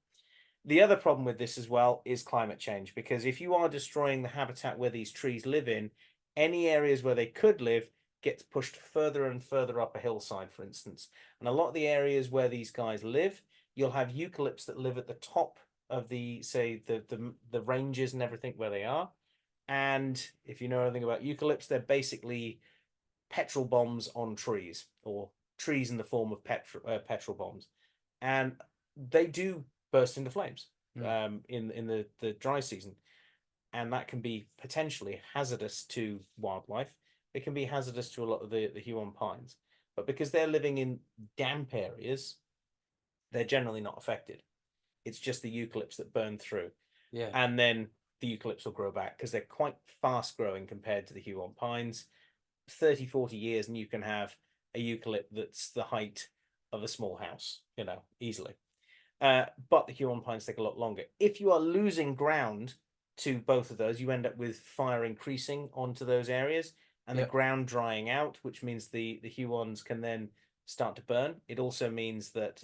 The other problem with this as well is climate change, because if you are destroying the habitat where these trees live in, any areas where they could live gets pushed further and further up a hillside, for instance. And a lot of the areas where these guys live, you'll have eucalypts that live at the top of the ranges and everything where they are. And if you know anything about eucalypts, they're basically petrol bombs on trees, or trees in the form of petrol bombs. And they do burst into flames in the dry season. And that can be potentially hazardous to wildlife. It can be hazardous to a lot of the Huon pines. But because they're living in damp areas, they're generally not affected. It's just the eucalypts that burn through. Yeah. And then the eucalypts will grow back because they're quite fast growing compared to the Huon pines. 30, 40 years, and you can have a eucalypt that's the height of a small house, easily. But the Huon pines take a lot longer. If you are losing ground to both of those, you end up with fire increasing onto those areas and the ground drying out, which means the Huons can then start to burn. It also means that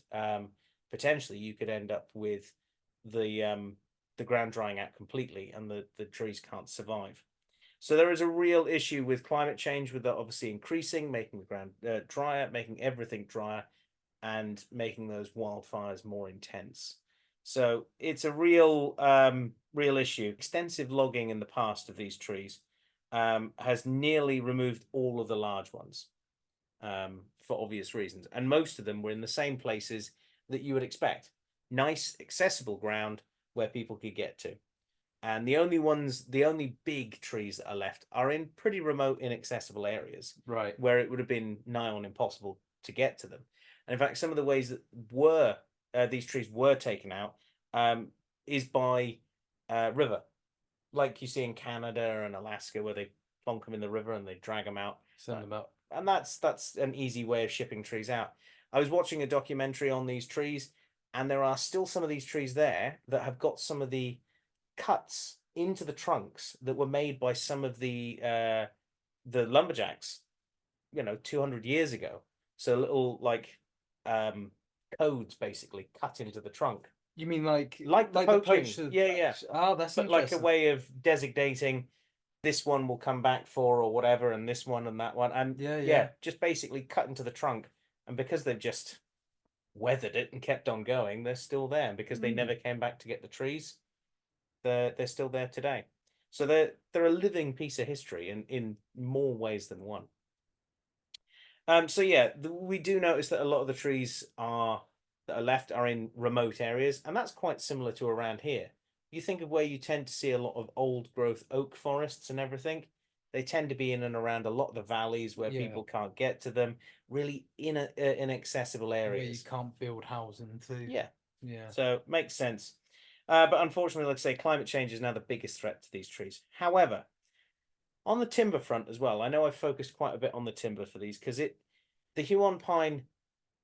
potentially you could end up with the ground drying out completely and the trees can't survive. So there is a real issue with climate change, with that obviously increasing, making the ground drier, making everything drier, and making those wildfires more intense. So it's a real real issue. Extensive logging in the past of these trees has nearly removed all of the large ones for obvious reasons, and most of them were in the same places that you would expect. Nice, accessible ground where people could get to. And the only big trees that are left are in pretty remote, inaccessible areas, Right. where it would have been nigh on impossible to get to them. And in fact, some of the ways that were these trees were taken out is by river, like you see in Canada and Alaska, where they plonk them in the river and they drag them out. Send them up. And that's an easy way of shipping trees out. I was watching a documentary on these trees, and there are still some of these trees there that have got some of the cuts into the trunks that were made by some of the lumberjacks, 200 years ago. So little like codes basically cut into the trunk, You mean like the the poaching. poacher? Yeah. Oh, that's But like a interesting. way of designating this one will come back for or whatever, and this one and that one, and Yeah. just basically cut into the trunk. And because they've just weathered it and kept on going, they're still there. And because they never came back to get the trees, they're still there today. So they're a living piece of history in more ways than one. So yeah, we do notice that a lot of the trees that are left are in remote areas, and that's quite similar to around here. You think of where you tend to see a lot of old growth oak forests and everything, they tend to be in and around a lot of the valleys where Yeah. people can't get to them, really inaccessible Where you areas. can't build housing too. Yeah. Yeah. So makes sense. But unfortunately, like I say, climate change is now the biggest threat to these trees. However, on the timber front as well, I know I've focused quite a bit on the timber for these because the Huon pine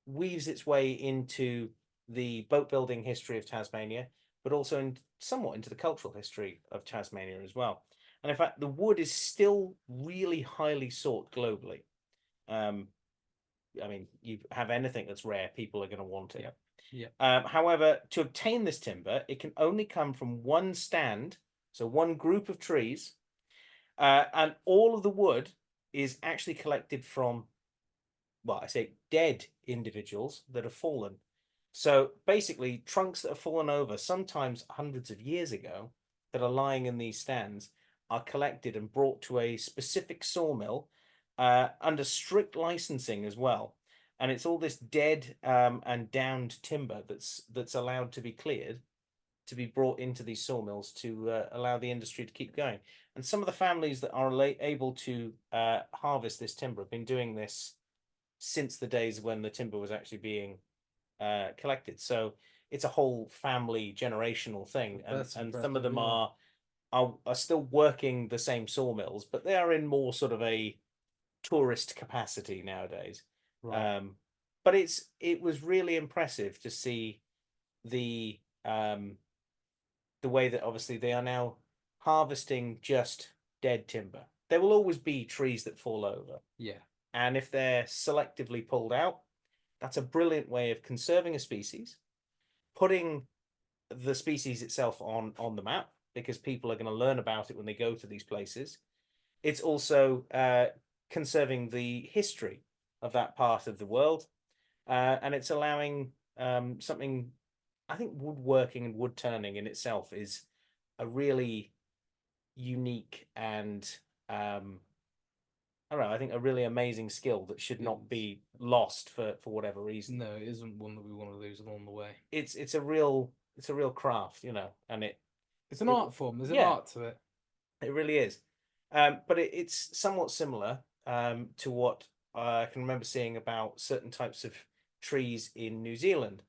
weaves its way into the boat building history of Tasmania, but also somewhat into the cultural history of Tasmania as well. And in fact, the wood is still really highly sought globally. I mean, you have anything that's rare, people are going to want it. However, to obtain this timber, it can only come from one stand, so one group of trees, and all of the wood is actually collected from, well, I say dead individuals that have fallen. So basically, trunks that have fallen over, sometimes hundreds of years ago, that are lying in these stands, are collected and brought to a specific sawmill under strict licensing as well. And it's all this dead and downed timber that's allowed to be cleared to be brought into these sawmills to allow the industry to keep going. And some of the families that are able to harvest this timber have been doing this since the days when the timber was actually being collected. So it's a whole family generational thing, and some of them are still working the same sawmills, but they are in more sort of a tourist capacity nowadays. Right. But it was really impressive to see the way that obviously they are now harvesting just dead timber. There will always be trees that fall over. Yeah. And if they're selectively pulled out, that's a brilliant way of conserving a species, putting the species itself on the map, because people are going to learn about it when they go to these places. It's also conserving the history of that part of the world, and it's allowing something. I think woodworking and wood turning in itself is a really unique and I don't know, I think a really amazing skill that should not be lost for whatever reason. No, it isn't one that we want to lose along the way. It's a real craft, and it's an art form. There's an yeah, art to it. It really is. But it's somewhat similar to what I can remember seeing about certain types of trees in New Zealand,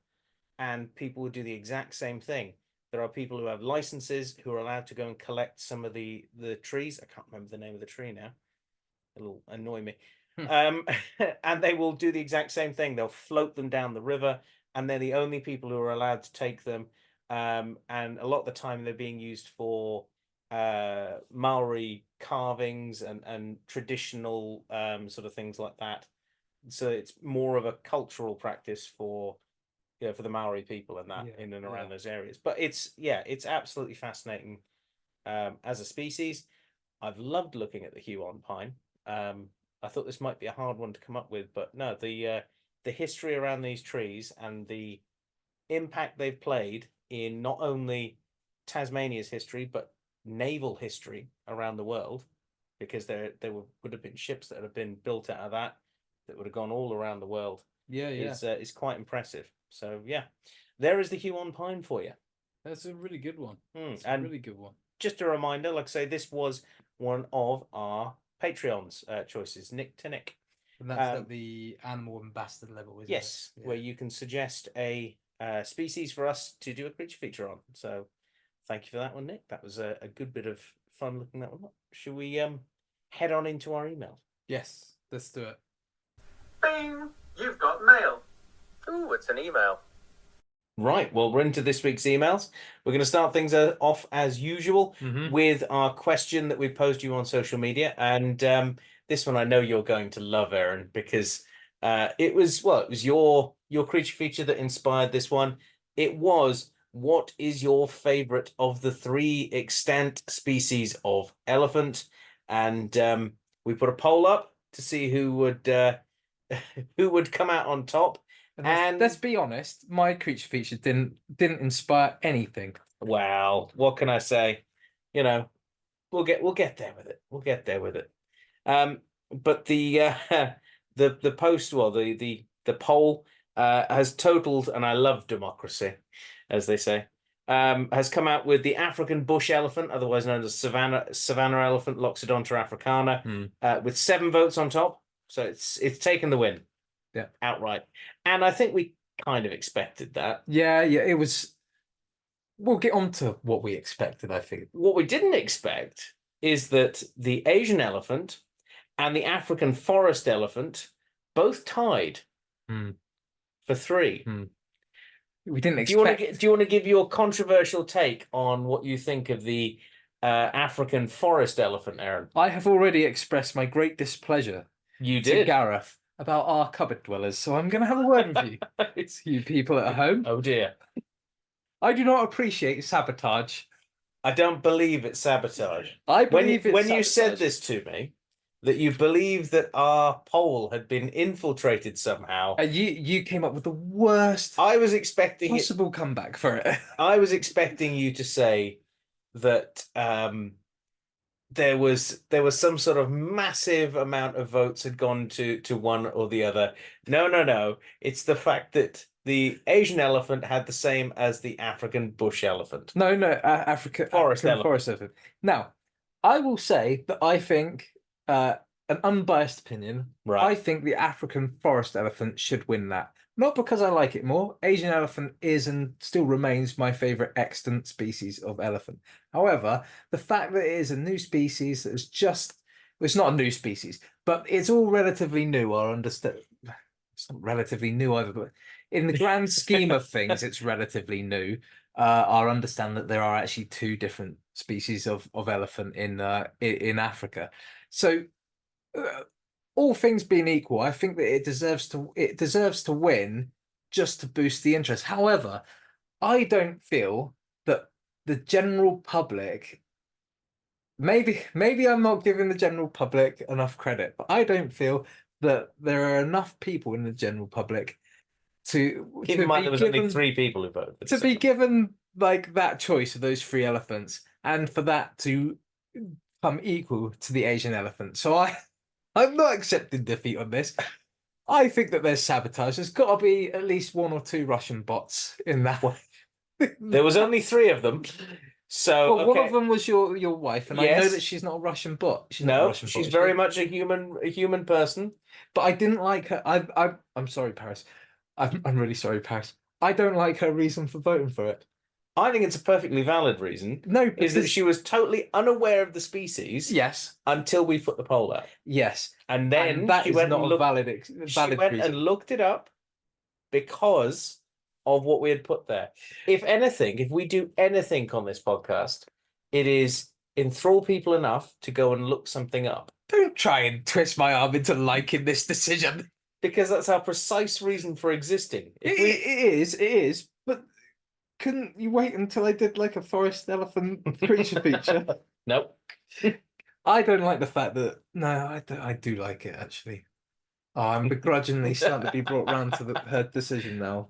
and people would do the exact same thing. There are people who have licenses who are allowed to go and collect some of the trees. I can't remember the name of the tree now. It'll annoy me. And they will do the exact same thing. They'll float them down the river, and they're the only people who are allowed to take them. And a lot of the time, they're being used for Maori carvings and traditional sort of things like that. So it's more of a cultural practice for for the Maori people and that in and around those areas. But it's absolutely fascinating as a species. I've loved looking at the Huon pine. I thought this might be a hard one to come up with, but no, the history around these trees and the impact they've played in not only Tasmania's history but naval history around the world, because would have been ships that have been built out of that would have gone all around the world. Yeah, yeah. Is quite impressive. So yeah, there is the Huon pine for you. That's a really good one. And a really good one. Just a reminder, like I say, this was one of our Patreon's choices, Nick to Nick. And that's at the animal ambassador level, isn't yes, it? where you can suggest a species for us to do a creature feature on. So thank you for that one, Nick. That was a good bit of fun looking that one up. Should we head on into our email? Yes, let's do it. Bing! You've got mail. Ooh, it's an email. Right, well, we're into this week's emails. We're going to start things off as usual with our question that we posed you on social media. And this one I know you're going to love, Aaron, because it was your creature feature that inspired this one. It was, what is your favorite of the 3 extant species of elephant? And we put a poll up to see who would who would come out on top. And let's be honest, my creature feature didn't inspire anything. Well, what can I say? You know, we'll get there with it. We'll get there with it. But the post, well, the poll has totaled, and I love democracy, as they say, has come out with the African bush elephant, otherwise known as savanna elephant, Loxodonta africana, with 7 votes on top. So it's taken the win. Yeah, outright. And I think we kind of expected that. Yeah, it was. We'll get on to what we expected, I think. What we didn't expect is that the Asian elephant and the African forest elephant both tied for 3. We didn't expect. Do you want to give your controversial take on what you think of the African forest elephant, Aaron? I have already expressed my great displeasure to Gareth about our cupboard dwellers, so I'm going to have a word with you. It's you people at home. Oh dear. I do not appreciate sabotage. I don't believe it's sabotage. I believe when you said this to me, that you believe that our poll had been infiltrated somehow. You came up with the worst I was expecting possible comeback for it. I was expecting you to say that there was some sort of massive amount of votes had gone to one or the other. No. It's the fact that the Asian elephant had the same as the African bush elephant. No, African forest elephant. Now, I will say that I think, an unbiased opinion, right, I think the African forest elephant should win that. Not because I like it more. Asian elephant is and still remains my favorite extant species of elephant. However, the fact that it is a new species that is it's not a new species, but it's all relatively new. I understand. It's not relatively new either, but in the grand scheme of things, it's relatively new. I understand that there are actually 2 different species of elephant in Africa. So, all things being equal, I think that it deserves to win just to boost the interest. However, I don't feel that the general public. Maybe I'm not giving the general public enough credit, but I don't feel that there are enough people in the general public to keep in mind there was only 3 people who voted to be given like that choice of those 3 elephants, and for that to come equal to the Asian elephant. So I'm not accepting defeat on this. I think that there's sabotage. There's got to be at least 1 or 2 Russian bots in that one. There was only 3 of them. So one of them was your wife, and yes. I know that she's not a Russian bot. She's very much a human person. But I didn't like her. I'm sorry, Paris. I'm really sorry, Paris. I don't like her reason for voting for it. I think it's a perfectly valid reason. No, is that she was totally unaware of the species. Yes. Until we put the poll out. Yes. And then she went and looked it up because of what we had put there. If anything, if we do anything on this podcast, it is enthrall people enough to go and look something up. Don't try and twist my arm into liking this decision. Because that's our precise reason for existing. It is. But couldn't you wait until I did like a forest elephant creature feature? Nope. I don't like the fact that I do like it actually. Oh, I'm begrudgingly starting to be brought round to her decision now.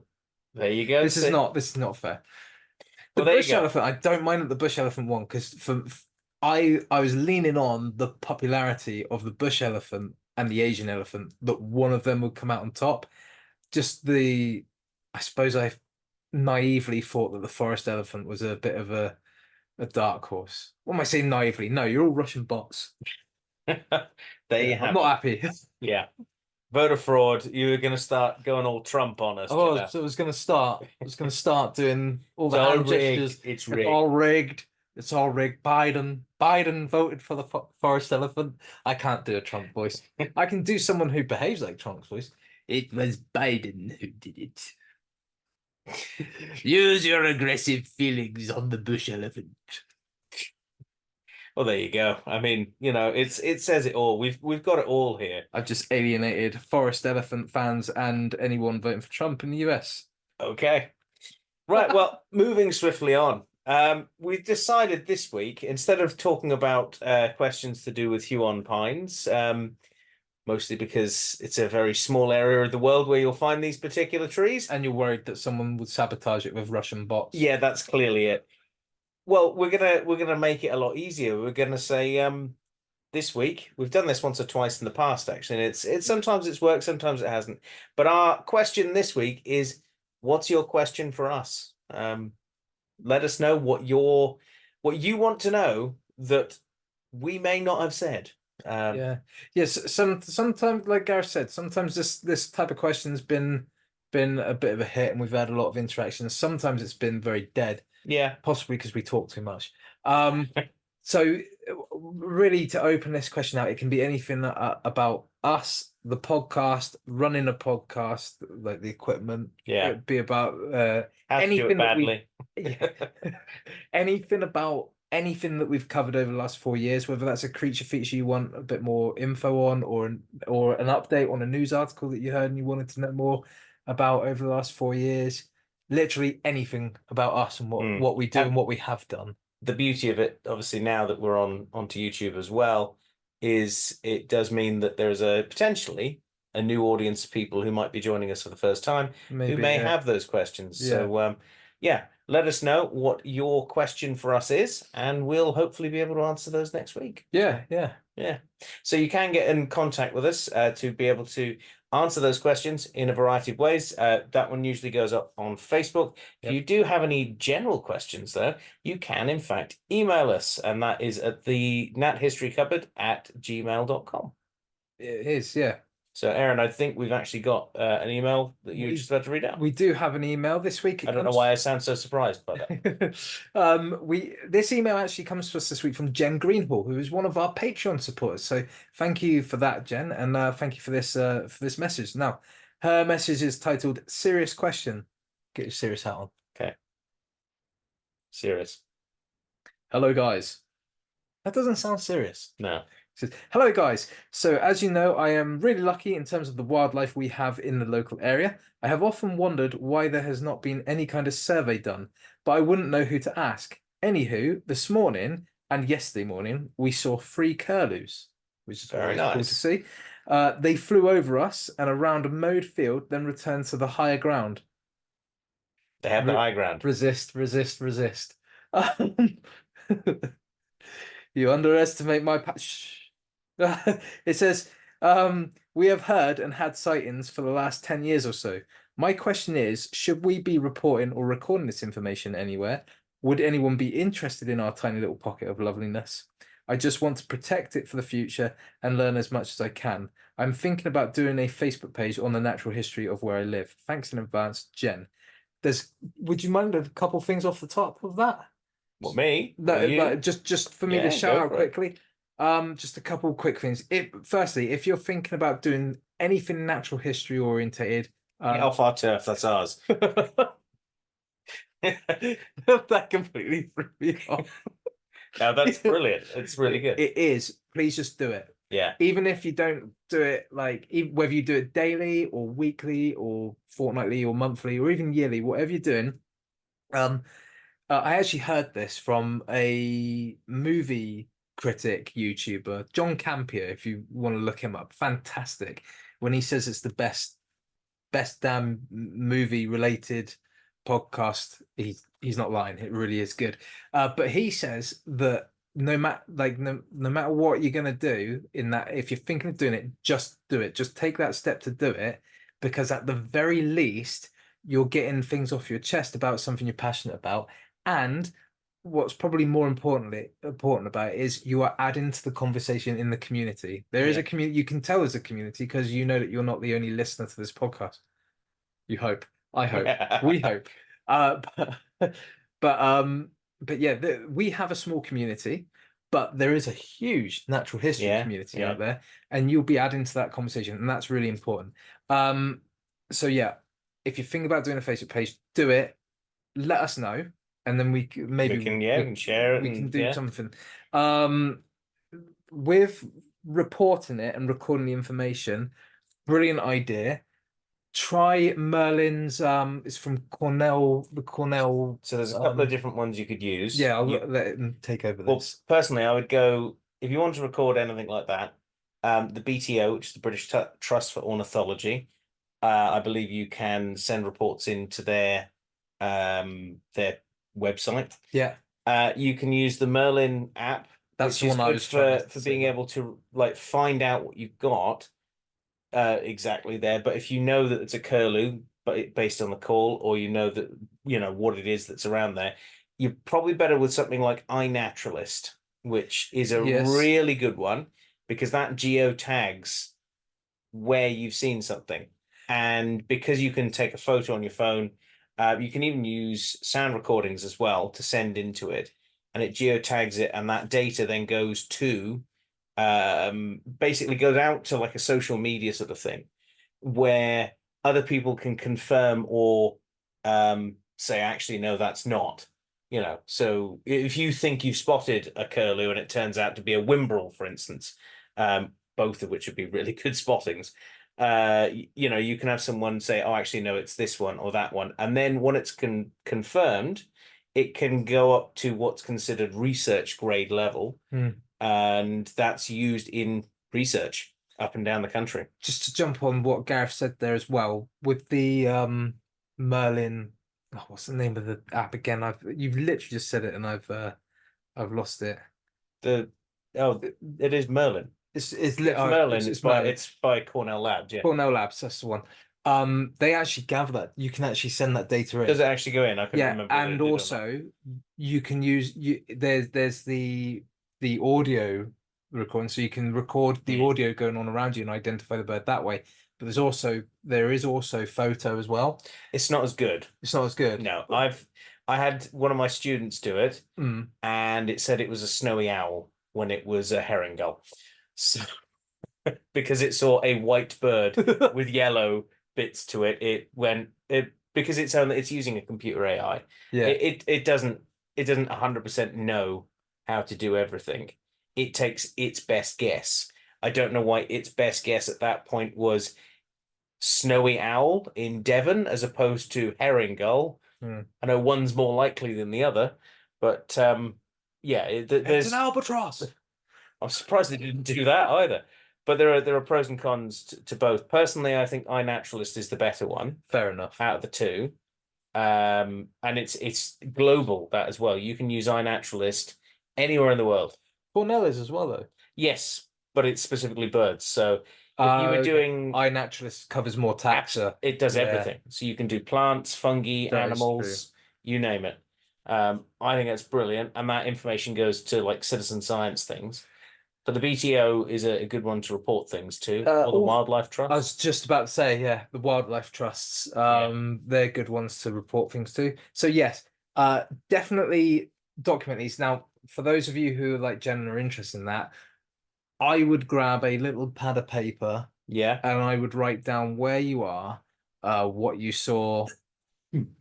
There you go. This is not fair. The Well, there you bush go. elephant, I don't mind the bush elephant one because I was leaning on the popularity of the bush elephant and the Asian elephant that one of them would come out on top. I suppose I naively thought that the forest elephant was a bit of a dark horse. What am I saying naively? No, you're all Russian bots. There you I'm have not it. happy. Yeah. Voter fraud. You were going to start going all Trump on us. Oh, Jenna. so I was gonna start. I was gonna start doing all the It's all hand rigged. gestures. It's It's rigged. all rigged. It's all rigged. Biden voted for the forest elephant. I can't do a Trump voice. I can do someone who behaves like Trump's voice. It was Biden who did it. Use your aggressive feelings on the bush elephant. Well, there you go. I mean, it says it all. We've got it all here. I've just alienated forest elephant fans and anyone voting for Trump in the US. Okay. Right. Well, moving swiftly on. We've decided this week, instead of talking about questions to do with Huon pines, mostly because it's a very small area of the world where you'll find these particular trees. And you're worried that someone would sabotage it with Russian bots. Yeah, that's clearly it. Well, we're gonna make it a lot easier. We're gonna say this week we've done this once or twice in the past, actually, and it's sometimes it's worked, sometimes it hasn't. But our question this week is, what's your question for us? Let us know what you want to know that we may not have said. Yes. Sometimes, like Gareth said, sometimes this type of question's been a bit of a hit, and we've had a lot of interactions. Sometimes it's been very dead. Yeah. Possibly because we talk too much. So really, to open this question out, it can be anything about us, the podcast, running a podcast, like the equipment. Yeah. It'd be about How to do it anything that we badly. anything about anything that we've covered over the last 4 years, whether that's a creature feature you want a bit more info on, or an update on a news article that you heard and you wanted to know more about over the last 4 years. Literally anything about us and what we do and what we have done. The beauty of it, obviously, now that we're onto YouTube as well, is it does mean that there's potentially a new audience of people who might be joining us for the first time, who may have those questions. Yeah. So let us know what your question for us is, and we'll hopefully be able to answer those next week. Yeah. So you can get in contact with us to be able to answer those questions in a variety of ways. That one usually goes up on Facebook. If you do have any general questions, though, you can, in fact, email us, and that is at the nathistorykupboard@gmail.com. It is, yeah. So, Aaron, I think we've actually got an email that you're just about to read out. We do have an email this week. I don't know why I sound so surprised by that. This email actually comes to us this week from Jen Greenhall, who is one of our Patreon supporters. So thank you for that, Jen, and thank you for this message. Now, her message is titled "Serious Question." Get your serious hat on. Okay. Serious. Hello, guys. That doesn't sound serious. No. Says, hello guys. So as you know, I am really lucky in terms of the wildlife we have in the local area. I have often wondered why there has not been any kind of survey done, but I wouldn't know who to ask. Anywho, this morning and yesterday morning, we saw 3 curlews, which is very cool to see. They flew over us and around a mowed field, then returned to the higher ground. They have the high ground. Resist. You underestimate my It says, we have heard and had sightings for the last 10 years or so. My question is, should we be reporting or recording this information anywhere? Would anyone be interested in our tiny little pocket of loveliness? I just want to protect it for the future and learn as much as I can. I'm thinking about doing a Facebook page on the natural history of where I live. Thanks in advance, Jen. Would you mind a couple things off the top of that? Well, me? Just for me to shout out quickly. Just a couple quick things. Firstly, if you're thinking about doing anything natural history orientated, Elf our turf, that's ours. That completely threw me off. No, that's brilliant. It's really good. It is. Please just do it. Yeah. Even if you don't do it, whether you do it daily or weekly or fortnightly or monthly or even yearly, whatever you're doing. I actually heard this from a movie critic YouTuber, John Campier, if you want to look him up. Fantastic. When he says it's the best damn movie related podcast. He's not lying. It really is good. But he says that no matter what you're gonna do in that, if you're thinking of doing it, just do it. Just take that step to do it, because at the very least, you're getting things off your chest about something you're passionate about, and what's probably more important about it is you are adding to the conversation in the community. There is a community. You can tell there's a community because you know that you're not the only listener to this podcast. You hope. I hope. We hope. Uh, but but yeah, we have a small community, but there is a huge natural history community out there, and you'll be adding to that conversation, and that's really important. So yeah, if you think about doing a Facebook page, do it. Let us know, and then we can share it. We can do something. With reporting it and recording the information, brilliant idea. Try Merlin's. It's from Cornell. The Cornell. So there's a couple of different ones you could use. Yeah, I'll let him take over this. Well, personally, I would go if you want to record anything like that. The BTO, which is the British Trust for Ornithology, I believe you can send reports into their website. Yeah. You can use the Merlin app. That's which the one is good for being able to like find out what you've got exactly there. But if you know that it's a curlew, but based on the call, or you know that what it is that's around there, you're probably better with something like iNaturalist, which is a really good one because that geo tags where you've seen something, and because you can take a photo on your phone, you can even use sound recordings as well to send into it, and it geotags it, and that data then goes to basically goes out to like a social media sort of thing where other people can confirm or say, actually, no, that's not. So if you think you've spotted a curlew and it turns out to be a whimbrel, for instance, both of which would be really good spottings, you can have someone say, oh, actually, no, it's this one or that one. And then when it's confirmed, it can go up to what's considered research grade level. And that's used in research up and down the country. Just to jump on what Gareth said there as well, with the Merlin, what's the name of the app again? You've literally just said it and I've lost it. It is Merlin. It's Merlin. It's Merlin. It's by Cornell Labs. Yeah, Cornell Labs. That's the one. They actually gather that. You can actually send that data in. Does it actually go in? I couldn't remember. And also you can use there's the audio recording, so you can record the audio going on around you and identify the bird that way. But there is also photo as well. It's not as good. It's not as good. No, I had one of my students do it, and it said it was a snowy owl when it was a herring gull. So because it saw a white bird with yellow bits to it, because it's using a computer AI. Yeah, it doesn't 100% know how to do everything. It takes its best guess. I don't know why its best guess at that point was snowy owl in Devon as opposed to herring gull. I know one's more likely than the other, but there's an albatross. I'm surprised they didn't do that either. But there are pros and cons to both. Personally, I think iNaturalist is the better one. Fair enough. Out of the two, and it's global that as well. You can use iNaturalist anywhere in the world. Cornell is as well, though. Yes, but it's specifically birds. So if you were doing iNaturalist covers more taxa. It does everything. So you can do plants, fungi, animals, you name it. I think that's brilliant, and that information goes to like citizen science things. But the BTO is a good one to report things to, or the wildlife trust. I was just about to say, the wildlife trusts. They're good ones to report things to. So yes, definitely document these. Now, for those of you who are like Jen are interested in that, I would grab a little pad of paper. Yeah. And I would write down where you are, what you saw,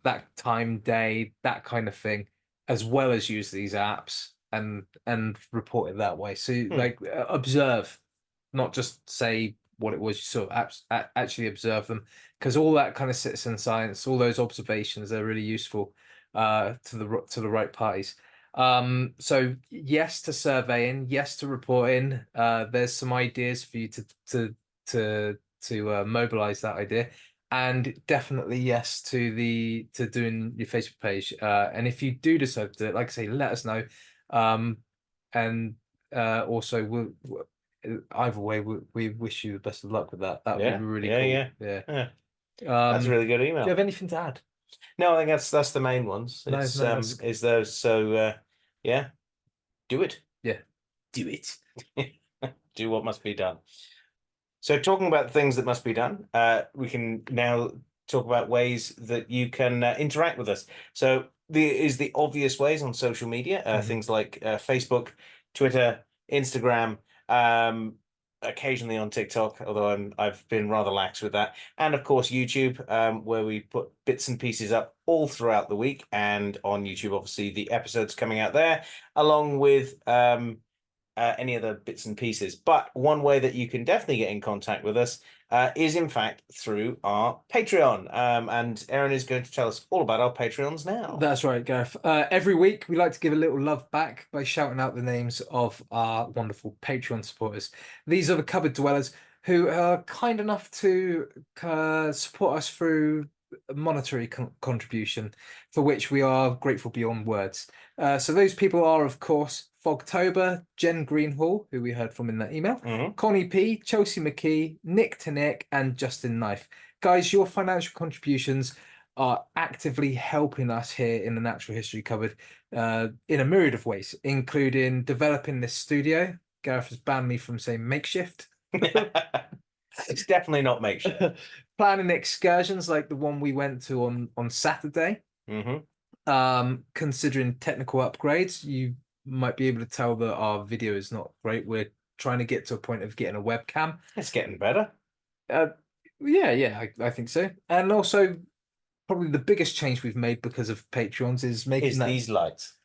that time, day, that kind of thing, as well as use these apps and report it that way. So like observe, not just say what it was you saw, actually observe them, because all that kind of citizen science, all those observations are really useful to the right parties. So yes to surveying, yes to reporting. There's some ideas for you to mobilize that idea. And definitely yes to doing your Facebook page. And if you do decide to do it, like I say, let us know. And also either way, we wish you the best of luck with that. That would be really cool. Yeah. Yeah. That's a really good Do email. you have anything to add? No, I think that's the main ones. No, It's no, that's- is those. So yeah, do it. Yeah, do it. Do what must be done. So talking about things that must be done, we can now talk about ways that you can interact with us. So the obvious ways on social media, things like Facebook, Twitter, Instagram, occasionally on TikTok, although I've been rather lax with that, and of course YouTube, where we put bits and pieces up all throughout the week, and on YouTube, obviously the episodes coming out there, along with any other bits and pieces. But one way that you can definitely get in contact with us is, in fact, through our Patreon. And Aaron is going to tell us all about our Patreons now. That's right, Gareth. Every week, we like to give a little love back by shouting out the names of our wonderful Patreon supporters. These are the cupboard dwellers who are kind enough to support us through a monetary contribution, for which we are grateful beyond words. So those people are, of course, Fogtober, Jen Greenhall, who we heard from in that email, Connie P, Chelsea McKee, Nick to Nick, and Justin Knife. Guys, your financial contributions are actively helping us here in the Natural History Cupboard in a myriad of ways, including developing this studio. Gareth has banned me from saying makeshift. It's definitely not makeshift. Planning excursions like the one we went to on Saturday. Considering technical upgrades, you might be able to tell that our video is not great. We're trying to get to a point of getting a webcam. It's getting better. Yeah, I think so. And also, probably the biggest change we've made because of Patreons is making these lights.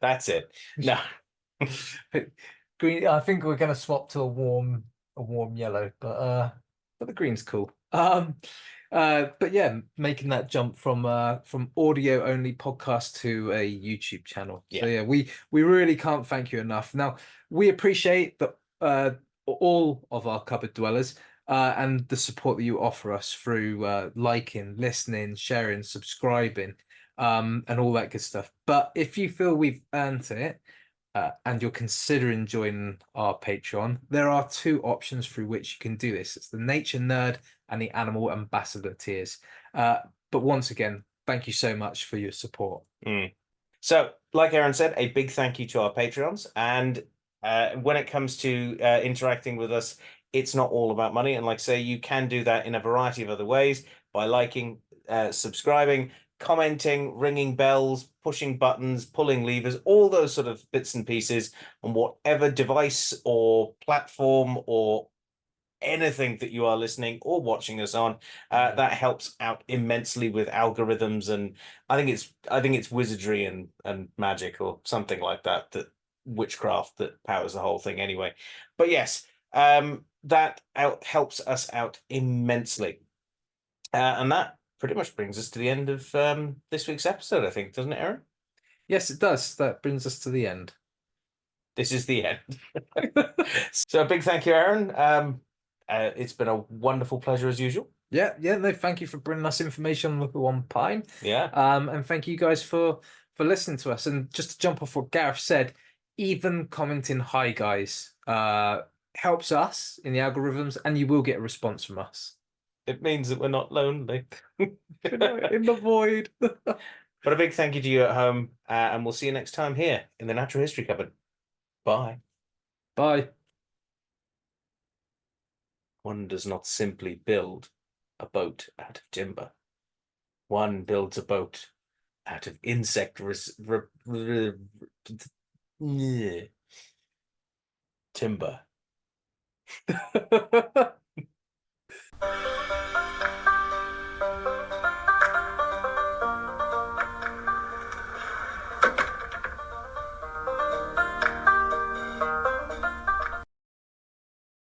That's it. No. Green. I think we're going to swap to a warm yellow, but the green's cool. But yeah, making that jump from audio only podcast to a YouTube channel. So yeah, we really can't thank you enough. Now we appreciate that all of our cupboard dwellers and the support that you offer us through liking, listening, sharing, subscribing, and all that good stuff. But if you feel we've earned it, and you're considering joining our Patreon, there are two options through which you can do this. It's the Nature Nerd and the Animal Ambassador tiers. But once again, thank you so much for your support. So, like Aaron said, a big thank you to our Patreons. And when it comes to interacting with us, it's not all about money. And like I say, you can do that in a variety of other ways by liking, subscribing, commenting, ringing bells, pushing buttons, pulling levers, all those sort of bits and pieces on whatever device or platform or anything that you are listening or watching us on. That helps out immensely with algorithms, and I think it's wizardry and magic or something like that, witchcraft that powers the whole thing anyway. But yes, that helps us out immensely. And that pretty much brings us to the end of this week's episode, I think, doesn't it, Aaron? Yes, it does. That brings us to the end. This is the end. So a big thank you, Aaron. It's been a wonderful pleasure as usual. Yeah, no, thank you for bringing us information on the Huon pine. Yeah. And thank you guys for listening to us. And just to jump off what Gareth said, even commenting "Hi guys" helps us in the algorithms, and you will get a response from us. It means that we're not lonely. We're not in the void. But a big thank you to you at home, and we'll see you next time here in the Natural History Cupboard. Bye. Bye. One does not simply build a boat out of timber. One builds a boat out of timber.